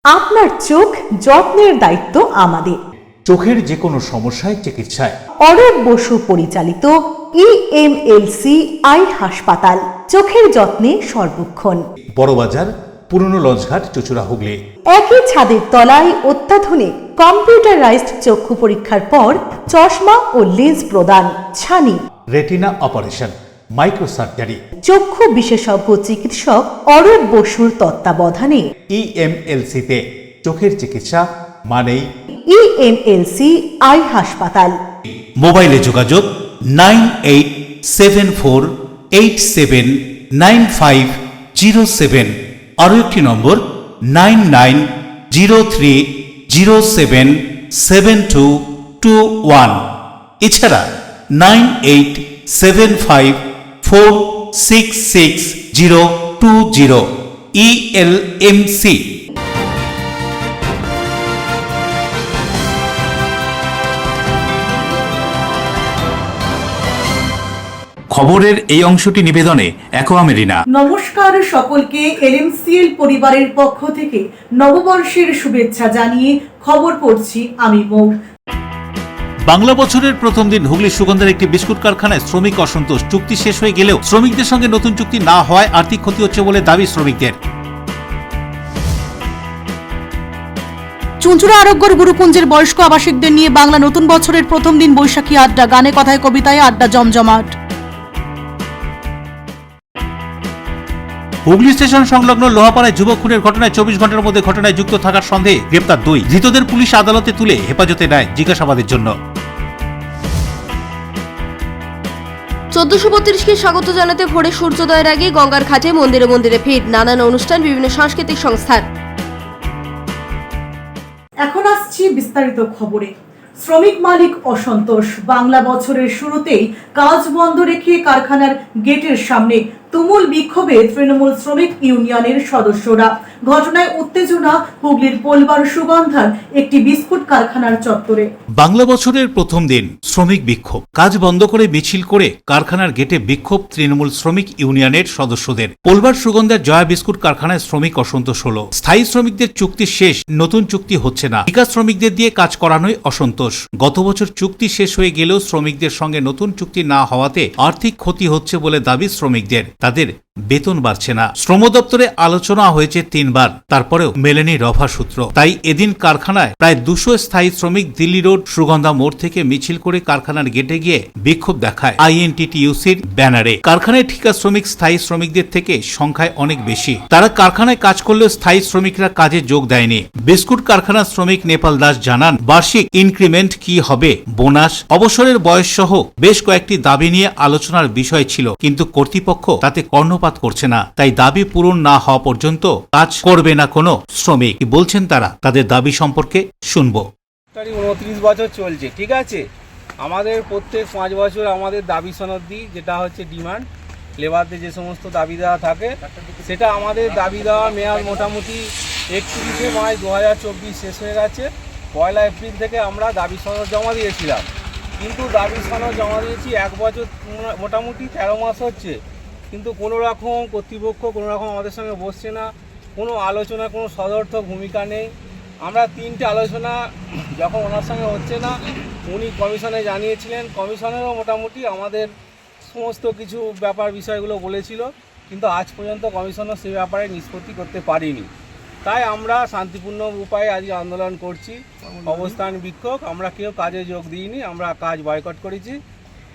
আপনার চোখ যত্নের দায়িত্ব আমাদের। চোখের যে কোনো সমস্যায় চিকিৎসায় অরূপ বসু পরিচালিত ইএমএলসি আই হাসপাতাল, চোখের যত্নে সর্বক্ষণ। বড়বাজার, পুরনো লঞ্চঘাট, চুচুড়া, হুগলি। একই ছাদের তলায় অত্যাধুনিক কম্পিউটারাইজড চক্ষু পরীক্ষার পর চশমা ও লেন্স প্রদান, ছানি, রেটিনা অপারেশন, মাইক্রোসার্জারি। চক্ষু বিশেষজ্ঞ চিকিৎসক অরূপ বসুর তত্ত্বাবধানে ইএমএলসিতে চোখের চিকিৎসা মানেই ইএমএলসি আই হাসপাতাল। মোবাইলে যোগাযোগ 9874879507, আরও একটি নম্বর 9903077221, এছাড়া 9875466020 ইএলএমসি। খবরের এই অংশটি নিবেদনে অ্যাকোয়ামেরিনা। নমস্কার সকলকে, এলএমসিএল পরিবারের পক্ষ থেকে নববর্ষের শুভেচ্ছা জানিয়ে খবর পড়ছি আমি মৌ। বাংলা বছরের প্রথম দিন হুগলির সুগন্ধার একটি বিস্কুট কারখানায় শ্রমিক অসন্তোষ। চুক্তি শেষ হয়ে গেলেও শ্রমিকদের সঙ্গে নতুন চুক্তি না হওয়ায় আর্থিক ক্ষতি হচ্ছে বলে দাবি শ্রমিকদের। চুঁচুড়া আরোগ্যর গুরুকুঞ্জের বয়স্ক আবাসিকদের নিয়ে বাংলা নতুন বছরের প্রথম দিন বৈশাখী আড্ডা, গানে কথায় কবিতায় আড্ডা জমজমাট। হুগলি স্টেশন সংলগ্ন লোহাপাড়ায় যুবক খুনের ঘটনায় 24 ঘন্টার মধ্যে ঘটনায় যুক্ত থাকার সন্দেহে গ্রেপ্তার 2। ধৃতদের পুলিশ আদালতে তুলে হেফাজতে নেয় জিজ্ঞাসাবাদের জন্য। 1432কে স্বাগত জানাতে ভোরে সূর্যোদয়ের আগে গঙ্গার ঘাটে মন্দিরে মন্দিরে ভিড়, নানান অনুষ্ঠান, বিভিন্ন সাংস্কৃতিক সংস্থার। এখন আসছি বিস্তারিত খবরে। শ্রমিক মালিক অসন্তোষ। বাংলা বছরের শুরুতেই কাজ বন্ধ রেখে কারখানার গেটের সামনে তুমুল বিক্ষোভে তৃণমূল শ্রমিক ইউনিয়নের সদস্যরা। ঘটনায় উত্তেজনা হুগলির পোলবার সুগন্ধার একটি বিস্কুট কারখানার চত্বরে। বাংলা বছরের প্রথম দিন শ্রমিক বিক্ষোভ, কাজ বন্ধ করে মিছিল করে কারখানার গেটে বিক্ষোভ তৃণমূল শ্রমিক ইউনিয়নের সদস্যদের। পোলবার সুগন্ধার জয়া বিস্কুট কারখানায় শ্রমিক অসন্তোষ হলো। স্থায়ী শ্রমিকদের চুক্তি শেষ, নতুন চুক্তি হচ্ছে না। ঠিকা শ্রমিকদের দিয়ে কাজ করানোই অসন্তোষ। গত বছর চুক্তি শেষ হয়ে গেলেও শ্রমিকদের সঙ্গে নতুন চুক্তি না হওয়াতে আর্থিক ক্ষতি হচ্ছে বলে দাবি শ্রমিকদের। তাদের বেতন বাড়ছে না। শ্রম দপ্তরে আলোচনা হয়েছে 3 বার, তারপরেও মেলেনি রফা সূত্র। তাই এদিন কারখানায় প্রায় 200 স্থায়ী শ্রমিক দিল্লি রোড সুগন্ধা মোড় থেকে মিছিল করে কারখানার গেটে গিয়ে বিক্ষোভ দেখায় আইএনটিটিইউসির ব্যানারে। কারখানায় ঠিকা শ্রমিক স্থায়ী শ্রমিকদের থেকে সংখ্যায় অনেক বেশি। তারা কারখানায় কাজ করলেও স্থায়ী শ্রমিকরা কাজে যোগ দেয়নি। বিস্কুট কারখানার শ্রমিক নেপাল দাস জানান, বার্ষিক ইনক্রিমেন্ট কি হবে, বোনাস, অবসরের বয়স সহ বেশ কয়েকটি দাবি নিয়ে আলোচনার বিষয় ছিল, কিন্তু কর্তৃপক্ষ তাতে কর্ণপাত করছে না। তাই দাবি পূরণ না হওয়া পর্যন্ত কাজ করবে না কোনো শ্রমিক। কি বলছেন তারা, তাদের দাবি সম্পর্কে শুনবো। 29 বছর চলছে, ঠিক আছে। আমাদের প্রত্যেক 5 বছর আমাদের দাবি সনদ দিই, যেটা হচ্ছে ডিমান্ড লেবারদের যে সমস্ত দাবি দেওয়া থাকে, সেটা আমাদের দাবি দেওয়া মেয়াদ মোটামুটি 31শে মার্চ 2024 শেষ হয়ে গেছে। 1 এপ্রিল থেকে আমরা দাবি সনদ জমা দিয়েছিলাম, কিন্তু দাবি সনদ জমা দিয়েছি 1 বছর মোটামুটি 13 মাস হচ্ছে, কিন্তু কোনো রকম কর্তৃপক্ষ কোনো রকম আমাদের সঙ্গে বসছে না। কোনো আলোচনা, কোনো সদর্থক ভূমিকা নেই। আমরা 3টে আলোচনা যখন ওনার সঙ্গে হচ্ছে না, উনি কমিশনে জানিয়েছিলেন। কমিশনেরও মোটামুটি আমাদের সমস্ত কিছু ব্যাপার বিষয়গুলো বলেছিল, কিন্তু আজ পর্যন্ত কমিশনও সেই ব্যাপারে নিষ্পত্তি করতে পারিনি। তাই আমরা শান্তিপূর্ণ উপায়ে আজকে আন্দোলন করছি, অবস্থান বিক্ষোভ। আমরা কেউ কাজে যোগ দিইনি, আমরা কাজ বয়কট করেছি।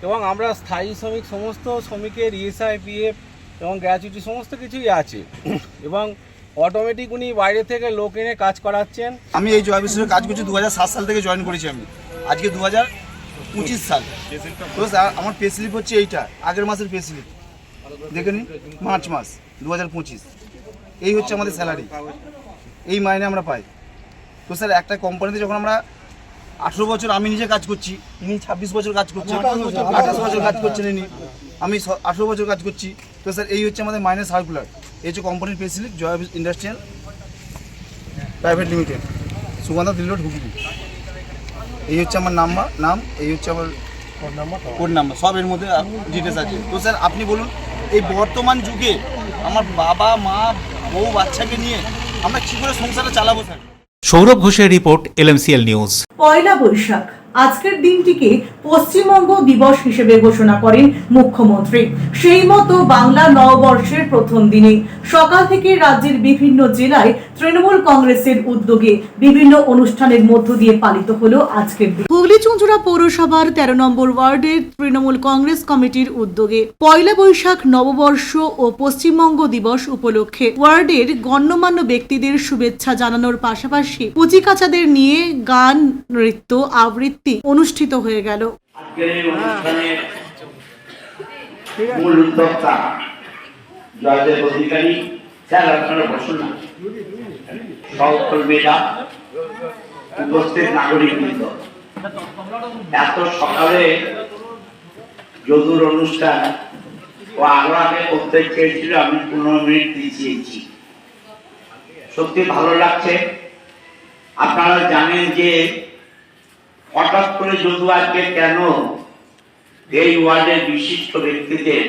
এবং আমরা স্থায়ী শ্রমিক, সমস্ত শ্রমিকের ইএসআই, পিএফ এবং গ্র্যাচুইটি সমস্ত কিছুই আছে। এবং অটোমেটিক উনি বাইরে থেকে লোক এনে কাজ করাচ্ছেন। আমি এই জয়া বিস্কুটে কাজ করছি 2007 সাল থেকে জয়েন করেছি। আমি আজকে 2025 সাল। তো স্যার আমার পে স্লিপ হচ্ছে এইটা, আগের মাসের পে স্লিপ দেখে নিন, মার্চ মাস 2025। এই হচ্ছে আমাদের স্যালারি, এই মাইনে আমরা পাই। তো স্যার একটা কোম্পানিতে যখন আমরা 18 বছর আমি নিজে কাজ করছি, ইনি 26 বছর কাজ করছেন, 28 বছর কাজ করছেন ইনি, আমি 18 বছর কাজ করছি। তো স্যার এই হচ্ছে আমাদের মাইনে সার্কুলার। এই হচ্ছে কোম্পানির pay slip, Jaya industrial private limited, Sugandha Delhi road, Hooghly. এই হচ্ছে আমার নাম, এই হচ্ছে আমার কোড নাম্বার, সব এর মধ্যে ডিটেলস আছে। তো স্যার আপনি বলুন, এই বর্তমান যুগে আমার বাবা মা বউ বাচ্চাকে নিয়ে আমরা কী করে সংসারটা চালাবো স্যার? সৌরভ ঘোষের রিপোর্ট, LMCL নিউজ। পয়লা বৈশাখ আজকের দিনটিকে পশ্চিমবঙ্গ দিবস হিসেবে ঘোষণা করেন মুখ্যমন্ত্রী। সেই মতো বাংলা নববর্ষের প্রথম দিনে সকাল থেকে রাজ্যের বিভিন্ন জেলায় তৃণমূল কংগ্রেসের উদ্যোগে বিভিন্ন অনুষ্ঠানের মধ্য দিয়ে পালিত হলো আজকের দিন। হুগলি চুঁচুড়া পৌরসভার 13 নম্বর ওয়ার্ডের তৃণমূল কংগ্রেস কমিটির উদ্যোগে পয়লা বৈশাখ নববর্ষ ও পশ্চিমবঙ্গ দিবস উপলক্ষে ওয়ার্ডের গণ্যমান্য ব্যক্তিদের শুভেচ্ছা জানানোর পাশাপাশি পুচিকাচাদের নিয়ে গান, নৃত্য, আবৃত্তি অনুষ্ঠিত হয়ে গেল। আজকের এই অনুষ্ঠানের মূল উদ্যোক্তা জয়দেব অধিকারী স্যার, আপনারা বসুন না। সহকর্মীরা, উপস্থিত নাগরিকবৃন্দ, এত সকালে যদুর অনুষ্ঠান ও আরো আগে করতে চেয়েছিল, আমি 15 মিনিট দিয়েছি। সত্যি ভালো লাগছে। আপনারা জানেন যে হঠাৎ করে যদু আজকে কেন এই ওয়ার্ডের বিশিষ্ট ব্যক্তিদের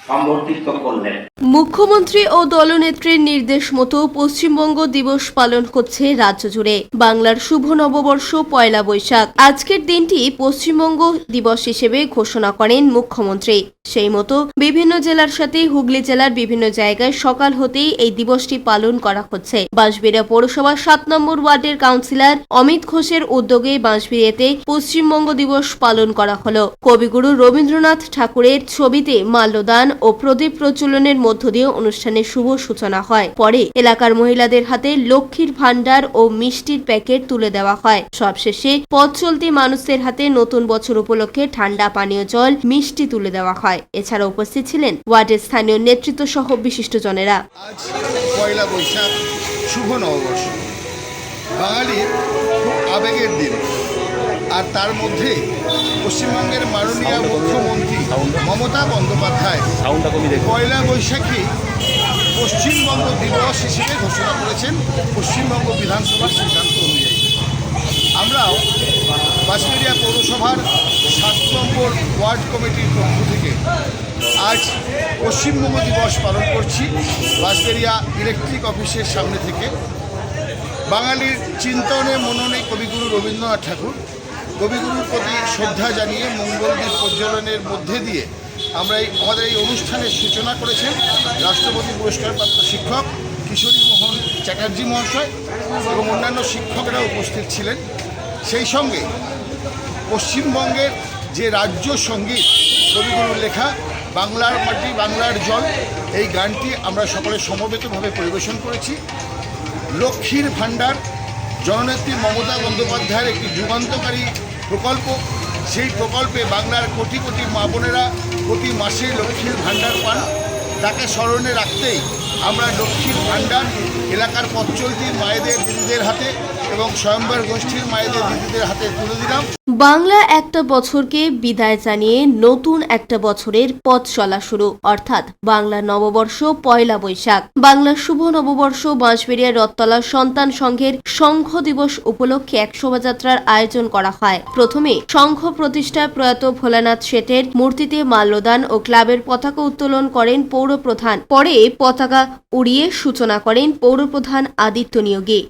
সংবর্ধিত করলেন। মুখ্যমন্ত্রী ও দলনেত্রীর নির্দেশ মতো পশ্চিমবঙ্গ দিবস পালন হচ্ছে রাজ্য জুড়ে। বাংলার শুভ নববর্ষ পয়লা বৈশাখ। আজকের দিনটি পশ্চিমবঙ্গ দিবস হিসেবে ঘোষণা করেন মুখ্যমন্ত্রী। সেই মতো বিভিন্ন জেলার সাথে হুগলি জেলার বিভিন্ন জায়গায় সকাল হতেই এই দিবসটি পালন করা হচ্ছে। বাঁশবেড়িয়া পৌরসভার 7 নম্বর ওয়ার্ডের কাউন্সিলর অমিত ঘোষের উদ্যোগে বাঁশবেড়িয়াতে পশ্চিমবঙ্গ দিবস পালন করা হলো। কবিগুরু রবীন্দ্রনাথ ঠাকুরের ছবিতে মাল্যদান ও প্রদীপ প্রজ্বলনের মধ্য দিয়ে অনুষ্ঠানের শুভ সূচনা হয়। পরে এলাকার মহিলাদের হাতে লক্ষ্মীর ভান্ডার ও মিষ্টির প্যাকেট তুলে দেওয়া হয়। সবশেষে পথ চলতি মানুষদের হাতে নতুন বছর উপলক্ষে ঠান্ডা পানীয় জল, মিষ্টি তুলে দেওয়া হয়। এছাড়া উপস্থিত ছিলেন ওয়ার্ডের স্থানীয় নেতৃত্ব সহ বিশিষ্টজনেরা। আজ পয়লা বৈশাখ, শুভ নববর্ষ, বাঙালির খুব আবেগের দিন। আর তার মধ্যে পশ্চিমবঙ্গের মাননীয় মুখ্যমন্ত্রী মমতা বন্দ্যোপাধ্যায় পয়লা বৈশাখী পশ্চিমবঙ্গ দিবস হিসেবে ঘোষণা করেছেন পশ্চিমবঙ্গ বিধানসভার সিদ্ধান্ত অনুযায়ী। আমরাও বাঁশবেড়িয়া পৌরসভার 7 নম্বর ওয়ার্ড কমিটির পক্ষ থেকে আজ পশ্চিমবঙ্গ দিবস পালন করছি বাঁশবেড়িয়া ইলেকট্রিক অফিসের সামনে থেকে। বাঙালির চিন্তনে মননে কবিগুরু রবীন্দ্রনাথ ঠাকুর, কবিগুরুর প্রতি শ্রদ্ধা জানিয়ে মঙ্গলদ্বীপ প্রজ্বলনের মধ্যে দিয়ে আমরা আমাদের এই অনুষ্ঠানের সূচনা করেছেন রাষ্ট্রপতি পুরস্কারপ্রাপ্ত শিক্ষক কিশোরী মোহন চ্যাটার্জি মহাশয় এবং অন্যান্য শিক্ষকরা উপস্থিত ছিলেন। সেই সঙ্গে পশ্চিমবঙ্গের যে রাজ্য সঙ্গীত কবিগুরুর লেখা বাংলার মাটি বাংলার জল, এই গানটি আমরা সকলে সমবেতভাবে পরিবেশন করেছি। লক্ষ্মীর ভাণ্ডার জননেত্রী মমতা বন্দ্যোপাধ্যায়ের একটি যুগান্তকারী প্রকল্প। সেই প্রকল্পে বাংলার কোটি কোটি মা বোনেরা প্রতি মাসে লক্ষ্মীর ভাণ্ডার পান। তাকে স্মরণে রাখতেই আমরা লক্ষ্মীর ভাণ্ডার এলাকার পথ চলতি মায়েদের, দিদিদের হাতে এবং স্বয়ম্বর গোষ্ঠীর মায়েদের, দিদিদের হাতে তুলে দিলাম। বাংলা একটা বছরকে বিদায় জানিয়ে নতুন একটা বছরের পথ চলা শুরু, অর্থাৎ বাংলা নববর্ষ পয়লা বৈশাখ। বাংলার শুভ নববর্ষ বাঁশবেড়িয়া রথতলা সন্তান সংঘের সংঘ দিবস উপলক্ষে এক শোভাযাত্রার আয়োজন করা হয়। প্রথমে সংঘ প্রতিষ্ঠায় প্রয়াত ভোলানাথ শেঠের মূর্তিতে মাল্যদান ও ক্লাবের পতাকা উত্তোলন করেন পৌরপ্রধান। পরে পতাকা উড়িয়ে সূচনা করেন পৌরপ্রধান আদিত্য নিয়োগী।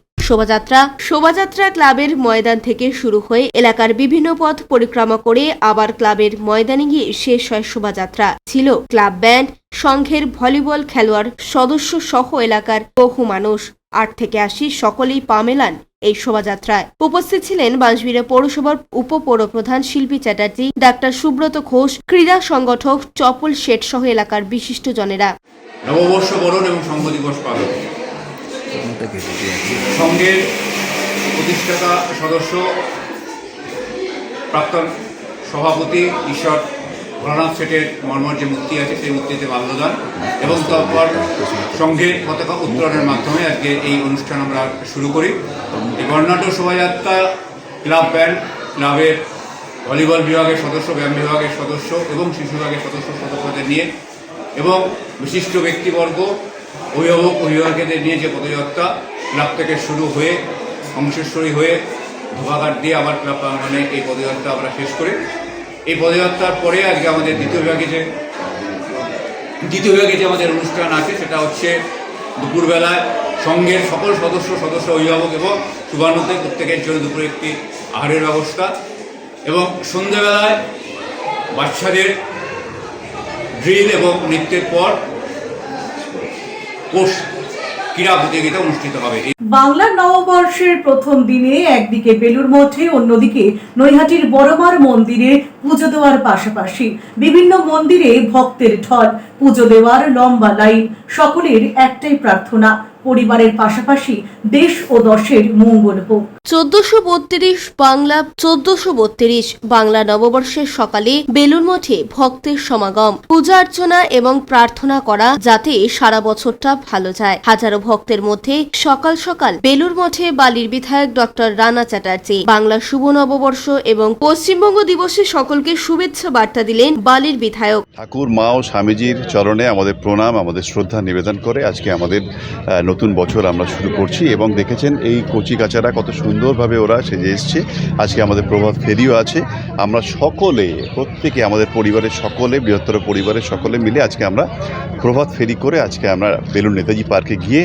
শোভাযাত্রা ক্লাবের ময়দান থেকে শুরু হয়ে এলাকার বিভিন্ন পথ পরিক্রমা করে আবার ক্লাবের ময়দানে গিয়ে শেষ হয় শোভাযাত্রা। ছিল ক্লাব ব্যান্ড, সংঘের ভলিবল খেলোয়াড়, সদস্য সহ এলাকার বহু মানুষ। 8 থেকে 80 সকলেই পা মেলান এই শোভাযাত্রায়। উপস্থিত ছিলেন বাঁশবেড়িয়া পৌরসভার উপপৌরপ্রধান শিল্পী চ্যাটার্জি, ডাক্তার সুব্রত ঘোষ, ক্রীড়া সংগঠক চপল শেঠ সহ এলাকার বিশিষ্টজনেরা। নববর্ষ বরণ এবং সংঘ দিবস পালন সংঘের প্রতিষ্ঠাতা সদস্য প্রাক্তন সভাপতি ঈশ্বর ভোলানাথ শেঠের মর্মর যে মূর্তি আছে সেই মূর্তিতে মাল্যদান এবং তারপর সংঘের পতাকা উত্তোলনের মাধ্যমে আজকে এই অনুষ্ঠান আমরা শুরু করি। এই বর্ণাঢ্য শোভাযাত্রা ক্লাব ব্যান্ড, ক্লাবের ভলিবল বিভাগের সদস্য, ব্যায়াম বিভাগের সদস্য এবং শিশু বিভাগের সদস্যদের নিয়ে এবং বিশিষ্ট ব্যক্তিবর্গ, অভিভাবকদের নিয়ে যে পদযাত্রা ক্লাব থেকে শুরু হয়ে অংশেশ্বরী হয়ে ধোবাঘাট দিয়ে আবার ক্লাব প্রাঙ্গণে এই পদযাত্রা আমরা শেষ করি। এই পদযাত্রার পরে আজকে আমাদের দ্বিতীয় বিভাগে যে আমাদের অনুষ্ঠান আছে সেটা হচ্ছে দুপুরবেলায় সঙ্ঘের সকল সদস্য অভিভাবক এবং শুভানুতে প্রত্যেকের জন্য দুপুরে একটি আহারের ব্যবস্থা এবং সন্ধ্যাবেলায় বাচ্চাদের ড্রিল এবং নৃত্যের পর কোর্স ক্রীড়া প্রতিযোগিতা অনুষ্ঠিত হবে। বাংলার নববর্ষের প্রথম দিনে একদিকে বেলুর মঠে, অন্যদিকে নৈহাটির বড়মার মন্দিরে পুজো দেওয়ার পাশাপাশি বিভিন্ন মন্দিরে ভক্তের ঢল, পুজো দেওয়ার লম্বা লাইন। সকলের একটাই প্রার্থনা, পরিবারের পাশাপাশি দেশ ও দশের মঙ্গল হোক। 1432 বাংলা নববর্ষের সকালে বেলুর মঠে ভক্তের সমাগম, পূজা অর্চনা এবং প্রার্থনা করা যাতে সারা বছরটা ভালো যায়। হাজারো ভক্তের মধ্যে সকাল সকাল বেলুর মঠে বালির বিধায়ক ডক্টর রানা চ্যাটার্জি বাংলা শুভ নববর্ষ এবং পশ্চিমবঙ্গ দিবসে সকলকে শুভেচ্ছা বার্তা দিলেন বালির বিধায়ক। ঠাকুর মা ও স্বামীজির চরণে আমাদের প্রণাম, আমাদের শ্রদ্ধা নিবেদন করে আজকে আমাদের নতুন বছর আমরা শুরু করছি। এবং দেখেছেন এই কচি কাচারা কত সুন্দরভাবে ওরা সেজে এসছে। আজকে আমাদের প্রভাত ফেরিও আছে। আমরা সকলে, প্রত্যেকে আমাদের পরিবারের সকলে, বৃহত্তর পরিবারের সকলে মিলে আজকে আমরা প্রভাত ফেরি করে আজকে আমরা বেলুড় নেতাজি পার্কে গিয়ে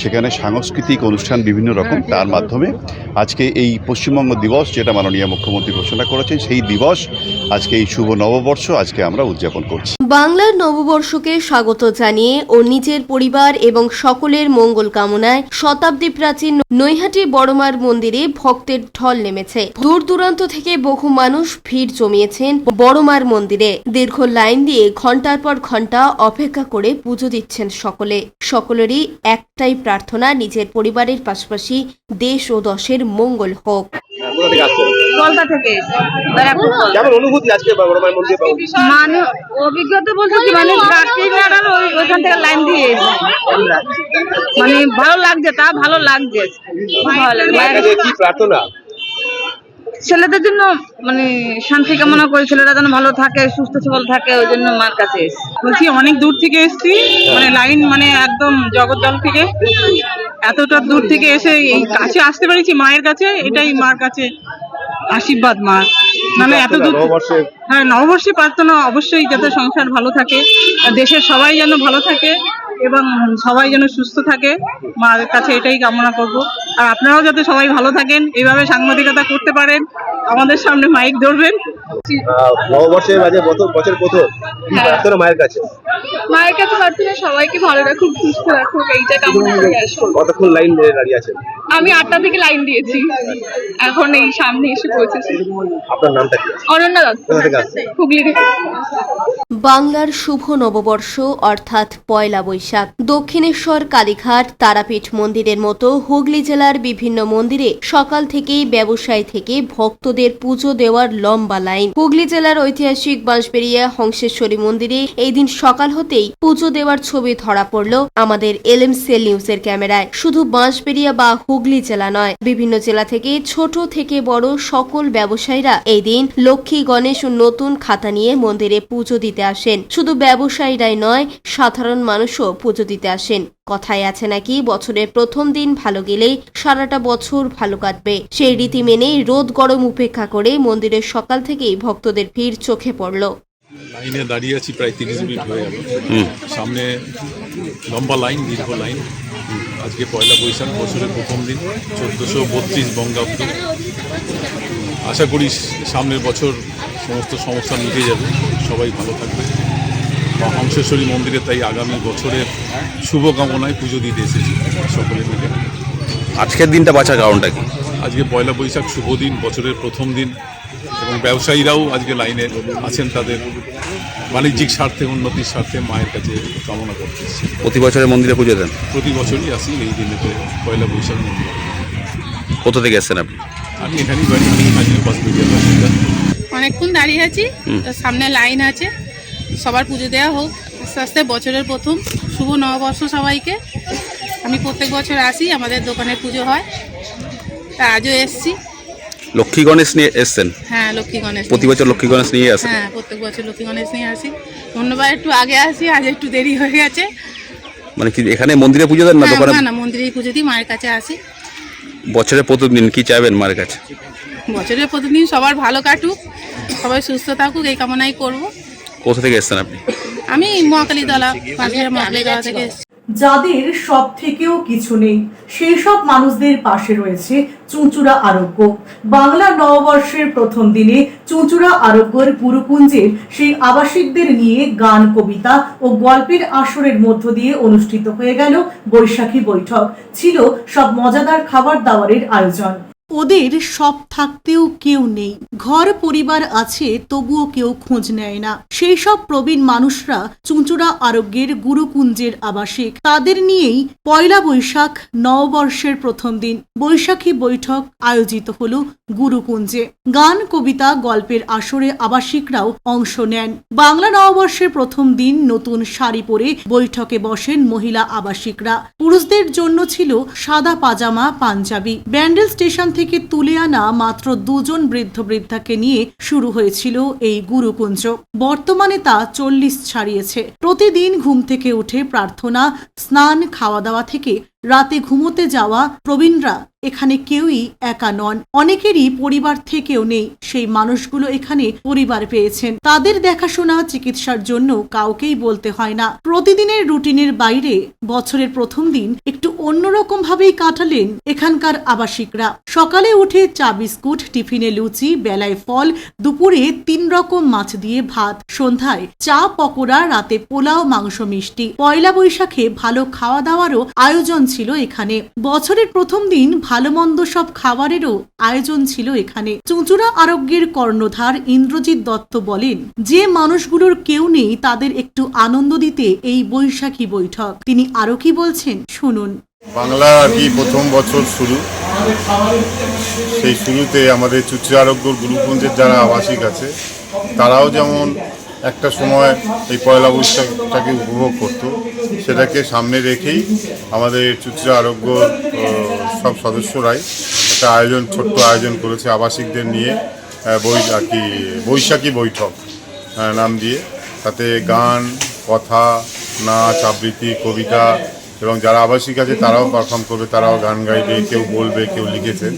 সেখানে সাংস্কৃতিক অনুষ্ঠান বিভিন্ন রকম, তার মাধ্যমে আজকে এই পশ্চিমবঙ্গ দিবস যেটা মাননীয় মুখ্যমন্ত্রী ঘোষণা করেছেন, সেই দিবস আজকে এই শুভ নববর্ষ আজকে আমরা উদযাপন করছি। বাংলার নববর্ষকে স্বাগত জানিয়ে ও নিজের পরিবার এবং সকলের মঙ্গল কামনায় শতাব্দী প্রাচীন নৈহাটি বড়মার মন্দিরে ভক্তের ঢল নেমেছে। দূর দূরান্ত থেকে বহু মানুষ ভিড় জমিয়েছেন বড়মার মন্দিরে। দীর্ঘ লাইন দিয়ে ঘন্টার পর ঘন্টা অপেক্ষা করে পুজো দিচ্ছেন সকলে। সকলেরই একটাই প্রার্থনা, নিজের পরিবারের পাশাপাশি দেশ ও দশের মঙ্গল হোক। কলকাতা থেকে কেমন অনুভূতি আজকে বড়মার মন্দিরে? মানে অভিজ্ঞতা বলতে কি, মানে ওইখান থেকে লাইন দিয়ে মানে ভালো লাগছে, তা ভালো লাগছে। কি প্রার্থনা? ছেলেদের জন্য মানে শান্তি কামনা করে, ছেলেরা যেন ভালো থাকে, সুস্থ সবল থাকে, ওই জন্য মার কাছে এসেছি। বলছি অনেক দূর থেকে এসেছি, মানে লাইন মানে একদম জগদ্দল থেকে, এতটা দূর থেকে এসে এই কাছে আসতে পেরেছি মায়ের কাছে, এটাই মার কাছে আশীর্বাদ মার। মানে এত দূর, হ্যাঁ নববর্ষে প্রার্থনা অবশ্যই যাতে সংসার ভালো থাকে, দেশের সবাই যেন ভালো থাকে এবং সবাই যেন সুস্থ থাকে, মার কাছে এটাই কামনা করব। আর আপনারাও যাতে সবাই ভালো থাকেন, এইভাবে সাংবাদিকতা করতে পারেন, আমাদের সামনে মাইক ধরবেন। নববর্ষের মাঝে বছর প্রথম কি প্রার্থনা মায়ের কাছে? মায়ের কাছে প্রার্থনা সবাইকে ভালো রাখুক, সুস্থ রাখুক, এইটা কামনা করে আসবো। কতক্ষণ লাইন ধরে দাঁড়িয়ে আছেন? আমি 8টা থেকে লাইন দিয়েছি, এখন এই সামনে এসে পৌঁছেছি। আপনার নামটা কি? অনন্যা দত্ত, হুগলি থেকে। বাংলার শুভ নববর্ষ অর্থাৎ পয়লা বৈশাখ দক্ষিণেশ্বর, কালীঘাট, তারাপীঠ মন্দিরের মতো হুগলি জেলার বিভিন্ন মন্দিরে সকাল থেকেই ব্যবসায়ী থেকে ভক্তদের পুজো দেওয়ার লম্বা লাইন। হুগলি জেলার ঐতিহাসিক বাঁশবেড়িয়া হংসেশ্বরী মন্দিরে এই দিন সকাল হতেই পুজো দেওয়ার ছবি ধরা পড়ল আমাদের এলএমসেল নিউজের ক্যামেরায়। শুধু বাঁশবেড়িয়া বা হুগলি জেলা নয়, বিভিন্ন জেলা থেকে ছোট থেকে বড় সকল ব্যবসায়ীরা এই দিন লক্ষ্মী, গণেশ ও নতুন খাতা নিয়ে মন্দিরে পুজো দিতে আসেন। শুধু ব্যবসায়ীরাই নয়, সাধারণ মানুষও পুজো দিতে আসেন। কথায় আছে নাকি বছরের প্রথম দিন ভালো গেলেই সারাটা বছর ভালো কাটবে। সেই রীতি মেনেই রোদ গরম উপেক্ষা করে মন্দিরের সকাল থেকেই ভক্তদের ভিড় চোখে পড়ল। লাইনে দাঁড়িয়ে আছি প্রায় 30 মিনিট হয়ে গেল। সামনে লম্বা লাইন, দীর্ঘ লাইন। আজকে পয়লা বৈশাখ, বছরের প্রথম দিন, 1432 বঙ্গাব্দ। আশা করি সামনের বছর সমস্ত সমস্যা মিটে যাবে, সবাই ভালো থাকবে। বা হংসেশ্বরী মন্দিরে তাই আগামী বছরের শুভকামনায় পুজো দিতে এসেছি সকলে মিলে। আজকের দিনটা বাঁচার কারণটা কি? আজকে পয়লা বৈশাখ, শুভ দিন, বছরের প্রথম দিন, এবং ব্যবসায়ীরাও আজকে লাইনে আছেন তাদের বাণিজ্যিক স্বার্থে, উন্নতির স্বার্থে মায়ের কাছে কামনা করতে এসেছি। প্রতি বছরের মন্দিরে পুজো দেন? প্রতি বছরই আসি এই দিনেতে, পয়লা বৈশাখ মন্দিরে। কোথা থেকে এসেছেন আপনি? আমি এখানেই বাড়ি, বাঁশবেড়িয়া বাসিন্দা। অনেকক্ষণ দাঁড়িয়ে আছি, সামনে লাইন আছে, সবার পুজো দেওয়া হোক। আস্তে আস্তে বছরের প্রথম শুভ নববর্ষ সবাইকে। আমি প্রত্যেক বছর আসি, আমাদের দোকানে পুজো হয়, তা আজও এসছি। লক্ষ্মী গণেশ নিয়ে এসছেন? হ্যাঁ, লক্ষ্মী গণেশ। প্রতি বছর লক্ষ্মী গণেশ নিয়ে আসেন? হ্যাঁ, প্রত্যেক বছর লক্ষ্মী গণেশ নিয়ে আসি। ধন্যবাদ, একটু আগে আসি, আজ একটু দেরি হয়ে গেছে। মানে কি এখানে মন্দিরে পুজো দেন না দোকানে? না, মন্দিরেই পুজো দিই, মায়ের কাছে আসি। বছরের প্রথম দিন কি চাইবেন মায়ের কাছে? বছরের প্রতিদিন সবার ভালো কাটুক, সবাই সুস্থ থাকুক, এই কামনাই করব। কোথা থেকে এসছেন আপনি? আমি মহাকালীতলা, পাশের মহাকালীতলা থেকে এসেছি। যাদের সব থেকেও কিছু নেই সেই সব মানুষদের পাশে রয়েছে চুঁচুড়া আরোগ্য। বাংলা নববর্ষের প্রথম দিনে চুঁচুড়া আরোগ্যের গুরুকুঞ্জের সেই আবাসিকদের নিয়ে গান, কবিতা ও গল্পের আসরের মধ্য দিয়ে অনুষ্ঠিত হয়ে গেল বৈশাখী বৈঠক। ছিল সব মজাদার খাবার দাবারের আয়োজন। ওদের সব থাকতেও কেউ নেই, ঘর পরিবার আছে তবুও কেউ খোঁজ নেয় না। সেই সব প্রবীণ মানুষরা চুঁচুড়া আরোগ্যের গুরুকুঞ্জের আবাসিক। তাদের নিয়েই পয়লা বৈশাখ নববর্ষের প্রথম দিন বৈশাখী বৈঠক আয়োজিত হলো গুরুকুঞ্জে। গান, কবিতা, গল্পের আসরে আবাসিকরাও অংশ নেন। বাংলা নববর্ষের প্রথম দিন নতুন শাড়ি পরে বৈঠকে বসেন মহিলা আবাসিকরা। পুরুষদের জন্য ছিল সাদা পাজামা, পাঞ্জাবি। ব্যান্ডেল স্টেশন থেকে তুলে আনা মাত্র 2 জন বৃদ্ধ বৃদ্ধাকে নিয়ে শুরু হয়েছিল এই গুরুকুঞ্জ। বর্তমানে তা 40 ছাড়িয়েছে। প্রতিদিন ঘুম থেকে উঠে প্রার্থনা, স্নান, খাওয়া দাওয়া থেকে রাতে ঘুমোতে যাওয়া প্রবীণরা এখানে কেউই একা নন। অনেকেরই পরিবার থেকেও নেই। সেই মানুষগুলো এখানে পরিবার পেয়েছেন। তাদের দেখাশোনা, চিকিৎসার জন্য কাউকেই বলতে হয় না। প্রতিদিনের রুটিনের বাইরে বছরের প্রথম দিন একটু অন্যরকম ভাবেই কাটালেন এখানকার আবাসিকরা। সকালে উঠে চা, বিস্কুট, টিফিনে লুচি, বেলায় ফল, দুপুরে 3 রকম মাছ দিয়ে ভাত, সন্ধ্যায় চা, পকোড়া, রাতে পোলাও, মাংস, মিষ্টি। পয়লা বৈশাখে ভালো খাওয়া দাওয়ারও আয়োজন ছিল এখানে। বছরের প্রথম দিন ভালো মন্দ সব খাবারেরও আয়োজন ছিল এখানে। চুঁচুড়া আরোগ্যের কর্ণধার ইন্দ্রজিৎ দত্ত বলেন, যে মানুষগুলোর কেউ নেই তাদের একটু আনন্দ দিতে এই বৈশাখী বৈঠক। তিনি আরো কি বলছেন শুনুন। বাংলা আর কি প্রথম বছর শুরু, সেই শুরুতে আমাদের চুঁচুড়া আরোগ্যর গুরুকুঞ্জের যারা আবাসিক আছে তারাও যেমন একটা সময় এই পয়লা বৈশাখটাকে উপভোগ করতো, সেটাকে সামনে রেখেই আমাদের চুঁচুড়া আরোগ্যর সব সদস্যরাই একটা ছোট্ট আয়োজন করেছে আবাসিকদের নিয়ে, বৈশাখী বৈঠক নাম দিয়ে। তাতে গান, কথা, নাচ, আবৃত্তি, কবিতা এবং যারা আবাসিক আছে তারাও পারফর্ম করবে, তারাও গান গাইবে, কেউ বলবে, কেউ লিখেছেন।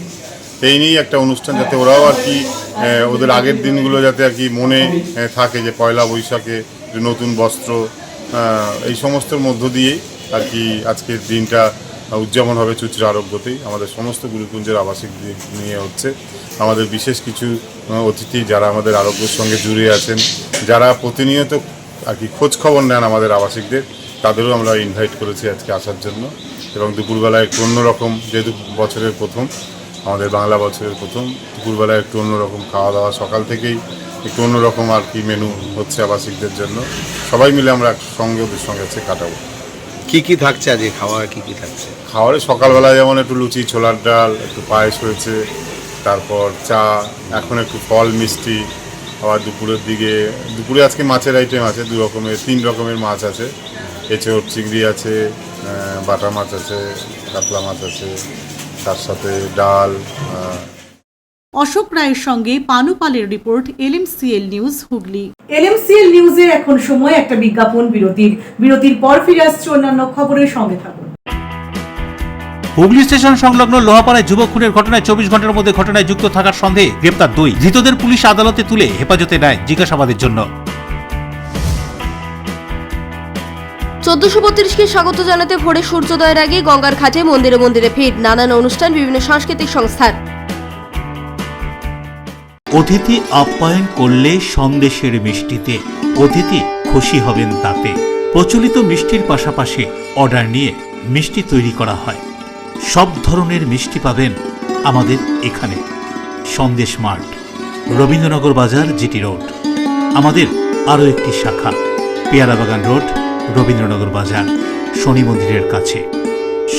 এই নিয়েই একটা অনুষ্ঠান, যাতে ওরাও আর কি ওদের আগের দিনগুলো যাতে আর কি মনে থাকে যে পয়লা বৈশাখে নতুন বস্ত্র, এই সমস্তর মধ্য দিয়েই আর কি আজকের দিনটা উদযাপন হবে চুঁচুড়া আরোগ্যতেই। আমাদের সমস্ত গুরুকুঞ্জের আবাসিক নিয়ে হচ্ছে। আমাদের বিশেষ কিছু অতিথি যারা আমাদের আরোগ্যের সঙ্গে জুড়ে আছেন, যারা প্রতিনিয়ত আর কি খোঁজ খবর নেন আমাদের আবাসিকদের, তাদেরও আমরা ইনভাইট করেছি আজকে আসার জন্য। এবং দুপুরবেলায় একটু অন্যরকম, যেহেতু বছরের প্রথম, আমাদের বাংলা বছরের প্রথম, দুপুরবেলায় একটু অন্যরকম খাওয়া দাওয়া, সকাল থেকেই একটু অন্যরকম আর কি মেনু হচ্ছে আবাসিকদের জন্য। সবাই মিলে আমরা একসঙ্গে ওদের সঙ্গে আছে কাটাবো। কি কি থাকছে আজকে খাওয়ার? কি কি থাকছে খাবারে? সকালবেলায় যেমন একটু লুচি, ছোলার ডাল, একটু পায়েস হয়েছে, তারপর চা, এখন একটু ফল, মিষ্টি। আবার দুপুরে আজকে মাছের আইটেম আছে 3 রকমের মাছ আছে। এঁচোড়, চিংড়ি আছে, বাটা মাছ আছে, কাতলা মাছ আছে, তার সাথে ডাল। অশোক রায়ের সঙ্গে পানু পালের report, LMCL news, Hooghly. LMCL নিউজে এখন সময় একটা বিজ্ঞাপন বিরতির পর ফিরে আসছে অন্যান্য খবরের সঙ্গে থাকুন। হুগলি স্টেশন সংলগ্ন লোহাপাড়ায় যুবক খুনের ঘটনায় 24 ঘন্টার মধ্যে ঘটনায় যুক্ত থাকার সন্দেহে গ্রেপ্তার 2 ধৃতদের পুলিশ আদালতে তুলে হেফাজতে নেয় জিজ্ঞাসাবাদের জন্য। 1432কে স্বাগত জানাতে ভোরে সূর্যোদয়ের আগে গঙ্গার ঘাটে মন্দিরে মন্দিরে ভিড়, নানান অনুষ্ঠান, বিভিন্ন সাংস্কৃতিক সংস্থার। অতিথি আপ্যায়ন করলে সন্দেশের মিষ্টিতে, অতিথি খুশি হবেন তাতে। প্রচলিত মিষ্টির পাশাপাশি অর্ডার নিয়ে মিষ্টি তৈরি করা হয়। সব ধরনের মিষ্টি পাবেন আমাদের এখানে। সন্দেশ মার্ট, রবীন্দ্রনগর বাজার, জিটি রোড। আমাদের আরও একটি শাখা পেয়ারাবাগান রোড, রবীন্দ্রনগর বাজার, শনি মন্দিরের কাছে।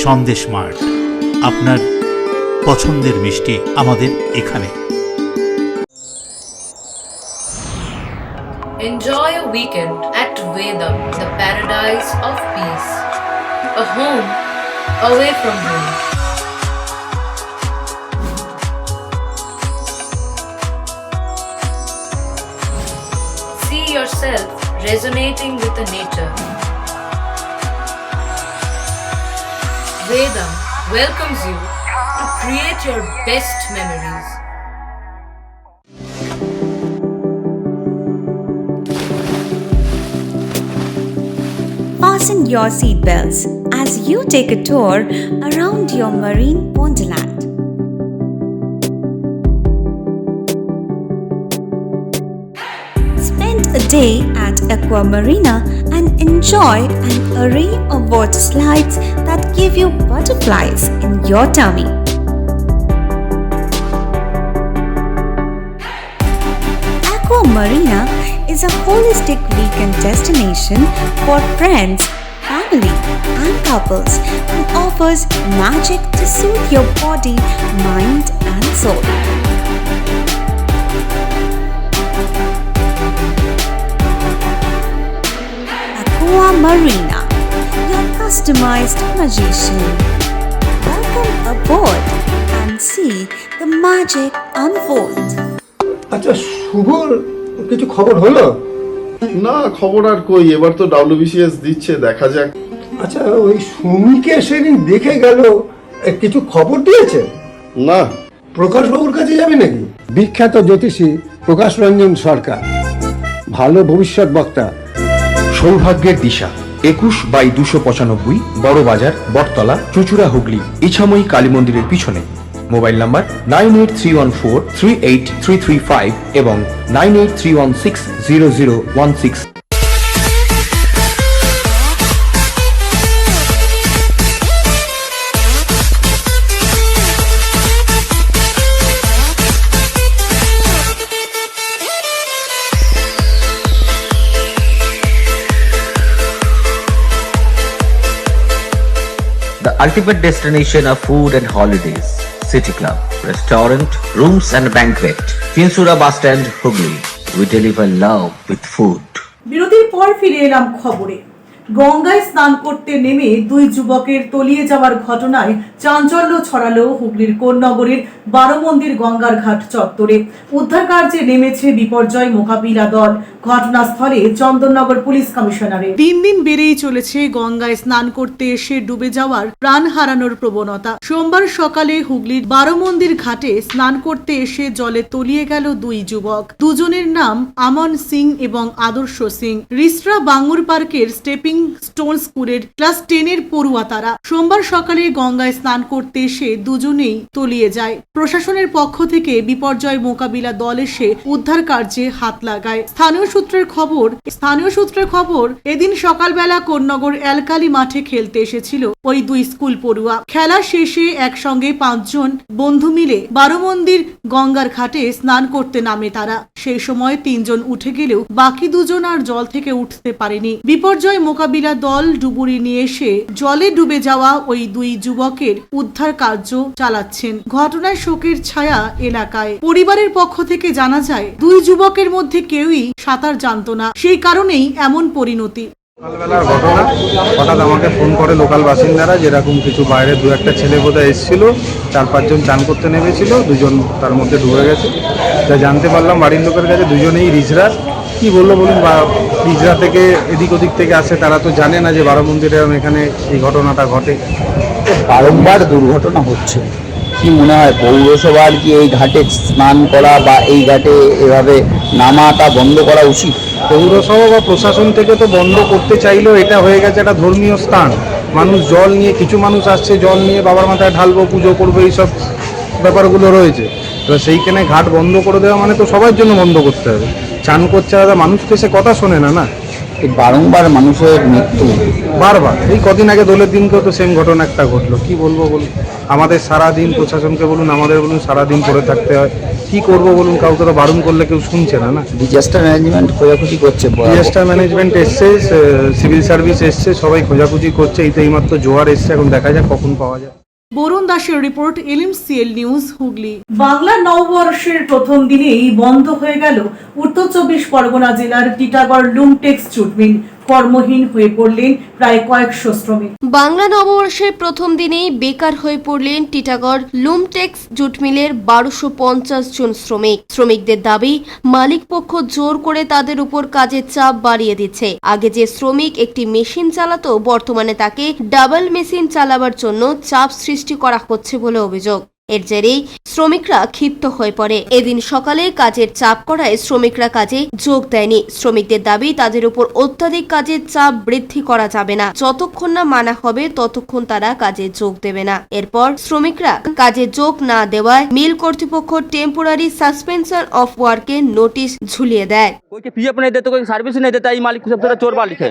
সন্দেশ মার্ট, আপনার পছন্দের মিষ্টি আমাদের এখানে। Enjoy a weekend at Vedam, the paradise of peace. A home away from home. See yourself resonating with the nature. Vedam welcomes you to create your best memories. Fasten your seatbelts as you take a tour around your marine wonderland. Spend a day at Aqua Marina and enjoy an array of water slides that give you butterflies in your tummy. Aqua Marina is a holistic weekend destination for friends, family, and couples and offers magic to soothe your body, mind, and soul. Aqua Marina, your customized magician. Welcome aboard and see the magic unfold. আচ্ছা, শুভর কিছু খবর হলো? না, খবর আর কই, এবার তো WBCS দিচ্ছে, দেখা যাক। আচ্ছা, ওই সুমিকে সেদিন দেখে গেল, কিছু খবর দিয়েছে? না। প্রকাশ বাবুর কাছে যাবে নাকি? বিখ্যাত জ্যোতিষী প্রকাশ রঞ্জন সরকার, ভালো ভবিষ্যৎ বক্তা। সৌভাগ্যের দিশা 21/295 বড় বাজার, বটতলা, চুচুড়া, হুগলি, ইছাময়ী কালী মন্দিরের পিছনে। মোবাইল নাম্বার 9831438335 এবং 9831600016। The ultimate destination of food and holidays. City Club, restaurant, rooms and banquet. Chinsura Bus Stand, Hugli. We deliver love with food. বিরতির পর ফিরে এলাম খবরে। গঙ্গায় স্নান করতে নেমে দুই যুবকের তলিয়ে যাওয়ার ঘটনায় চাঞ্চল্য ছড়ালো হুগলির কোন্নগরের বারোমন্দির গঙ্গার ঘাট চত্বরে। উদ্ধার কার্যে নেমেছে বিপর্যয় মোকাবিলা দল। ঘটনাস্থলে চন্দননগর পুলিশ কমিশনারের। দিন দিন বেড়েই চলেছে গঙ্গায় স্নান করতে এসে ডুবে যাওয়ার, প্রাণ হারানোর প্রবণতা। সোমবার সকালে হুগলির বারোমন্দির ঘাটে স্নান করতে এসে জলে তলিয়ে গেল দুই যুবক। দুজনের নাম আমন সিং এবং আদর্শ সিং। রিসরা বাঙ্গুর পার্কের স্টেপিং স্টোন স্কুলের ক্লাস 10-এর পড়ুয়া তারা। সোমবার সকালে গঙ্গায় স্নান করতে এসে দুজনেই তলিয়ে যায়। প্রশাসনের পক্ষ থেকে বিপর্যয় মোকাবিলা দল এসে উদ্ধার কার্যে হাত লাগায়। স্থানীয় সূত্রের খবর এদিন সকালবেলা কোন্নগর এলকালি মাঠে খেলতে এসেছিল ওই দুই স্কুল পড়ুয়া। খেলা শেষে একসঙ্গে 5 জন বন্ধু মিলে বারোমন্দির গঙ্গার ঘাটে স্নান করতে নামে তারা। সেই সময় 3 জন উঠে গেলেও বাকি 2 জন আর জল থেকে উঠতে পারেনি। বিপর্যয় মোকাবিলা দল ডুবুরি নিয়ে এসে জলে ডুবে যাওয়া ওই দুই যুবকের উদ্ধার কার্য চালাচ্ছেন। ঘটনায় শোকের ছায়া এলাকায়। পরিবারের পক্ষ থেকে জানা যায়, দুই যুবকের মধ্যে কেউই সাঁতার জানতো না, সেই কারণেই এমন পরিণতি। সকালবেলার ঘটনা, হঠাৎ আমাকে ফোন করে লোকাল বাসিন্দারা, যেরকম কিছু বাইরে 2-1টা ছেলে বোধহয় এসেছিল, 4-5 জন চান করতে নেমেছিল, 2 জন তার মধ্যে ডুবে গেছে। যা জানতে পারলাম বাড়ির লোকের কাছে, 2 জনেই রিজরার। কি বললো বলুন, বা রিজরা থেকে এদিক ওদিক থেকে আসে, তারা তো জানে না যে বারোমন্দিরে এখানে এই ঘটনাটা ঘটে। বারংবার দুর্ঘটনা হচ্ছে, কি মনে হয় পৌরসভার কি এই ঘাটে স্নান করা বা এই ঘাটে এভাবে নামাটা বন্ধ করা উচিত? পৌরসভা বা প্রশাসন থেকে তো বন্ধ করতে চাইলেও এটা হয়ে গেছে একটা ধর্মীয় স্থান। মানুষ জল নিয়ে, কিছু মানুষ আসছে জল নিয়ে বাবার মাথায় ঢালবো, পুজো করবো, এইসব ব্যাপারগুলো রয়েছে। তো সেইখানে ঘাট বন্ধ করে দেওয়া মানে তো সবার জন্য বন্ধ করতে হবে। চান করছে দাদা, মানুষ তো সে কথা শোনে না। বারংবার মানুষের মৃত্যু, বারবার। এই কদিন আগে দোলের দিনকেও তো সেম ঘটনা একটা ঘটলো। কি বলবো বলুন, আমাদের সারাদিন, প্রশাসনকে বলুন, আমাদের বলুন, সারাদিন পড়ে থাকতে হয়। কি করবো বলুন, কাউকে তো বারণ করলে কেউ শুনছে না। ডিজাস্টার ম্যানেজমেন্ট খোঁজাখুঁজি করছে, ডিজাস্টার ম্যানেজমেন্ট এসছে, সিভিল সার্ভিস এসছে, সবাই খোঁজাখুঁজি করছে। এইমাত্র জোয়ার এসছে, এখন দেখা যাক কখন পাওয়া যায়। বরুণ দাসের report, LMCL news, Hooghly. Bangla নববর্ষের প্রথম দিনেই বন্ধ হয়ে গেল উত্তর 24 পরগনা জেলার টিটাগড় লুমটেক্স জুট মিল। কর্মহীন হয়ে পড়লেন প্রায় কয়েকশো শ্রমিক। বাংলা নববর্ষের প্রথম দিনেই বেকার হয়ে পড়লেন টিটাগড় লুমটেক্স জুট মিলের 1250 জন শ্রমিক। শ্রমিকদের দাবি, মালিক পক্ষ জোর করে তাদের উপর কাজের চাপ বাড়িয়ে দিচ্ছে। আগে যে শ্রমিক একটি মেশিন চালাতো, বর্তমানে তাকে ডাবল মেশিন চালাবার জন্য চাপ সৃষ্টি করা হচ্ছে বলে অভিযোগ। এর জেরেই শ্রমিকরা ক্ষিপ্ত হয়ে পড়ে। এদিন সকালে কাজের চাপ করায় শ্রমিকরা কাজে যোগ দেয়নি। শ্রমিকদের দাবি তাদের উপর অত্যাধিক কাজের চাপ বৃদ্ধি করা যাবে না, যতক্ষণ না মানা হবে ততক্ষণ তারা কাজে যোগ দেবে না। এরপর শ্রমিকরা কাজে যোগ না দেওয়ায় মিল কর্তৃপক্ষ টেম্পোরারি সাসপেনশন অফ ওয়ার্কের নোটিশ ঝুলিয়ে দেয়। कोई पीएफ नहीं देता, कोई सर्विस नहीं देता, ये मालिक सब तरह चोर मालिक है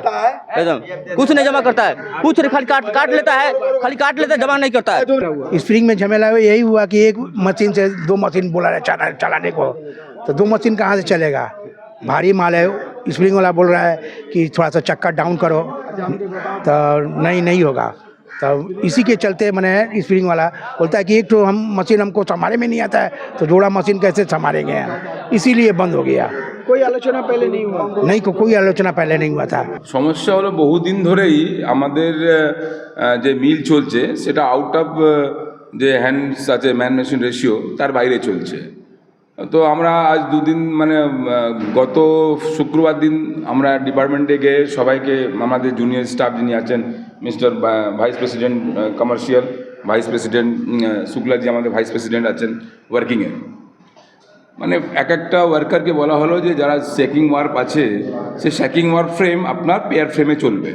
एकदम, कुछ नहीं जमा करता है, कुछ नहीं, खाली काट लेता है, खाली काट लेता है, जमा नहीं करता है। स्प्रिंग में झमेला यही हुआ कि एक मशीन से 2 मशीन बोला है चलाने को, तो 2 मशीन कहाँ से चलेगा? भारी माल है, स्प्रिंग वाला बोल रहा है कि थोड़ा सा चक्का डाउन करो, तो नहीं होगा। तो इसी के चलते मैंने स्प्रिंग वाला बोलता है कि एक तो हम मशीन हमको संभाले में नहीं आता है, तो जोड़ा मशीन कैसे संभालेंगे, इसीलिए बंद हो गया। कोई आलोचना पहले नहीं हुआ? नहीं, कोई आलोचना पहले नहीं हुआ था। সমস্যা হলো বহুদিন ধরেই আমাদের যে মিল চলছে সেটা আউট অফ যে হ্যান্ডস আছে ম্যান মেশিন রেশিও তার বাইরে চলছে। তো আমরা আজ 2 দিন মানে গত শুক্রবার দিন আমরা ডিপার্টমেন্টে গিয়ে সবাইকে আমাদের জুনিয়র স্টাফ যিনি আছেন mister vice president commercial, vice president Shuklaji আমাদের ভাইস প্রেসিডেন্ট আছেন ওয়ার্কিংয়ে, মানে এক একটা ওয়ার্কারকে বলা হলো যে যারা শেকিং ওয়ার্ক আছে সে শেকিং ওয়ার্ক ফ্রেম আপনার পেয়ার ফ্রেমে চলবে,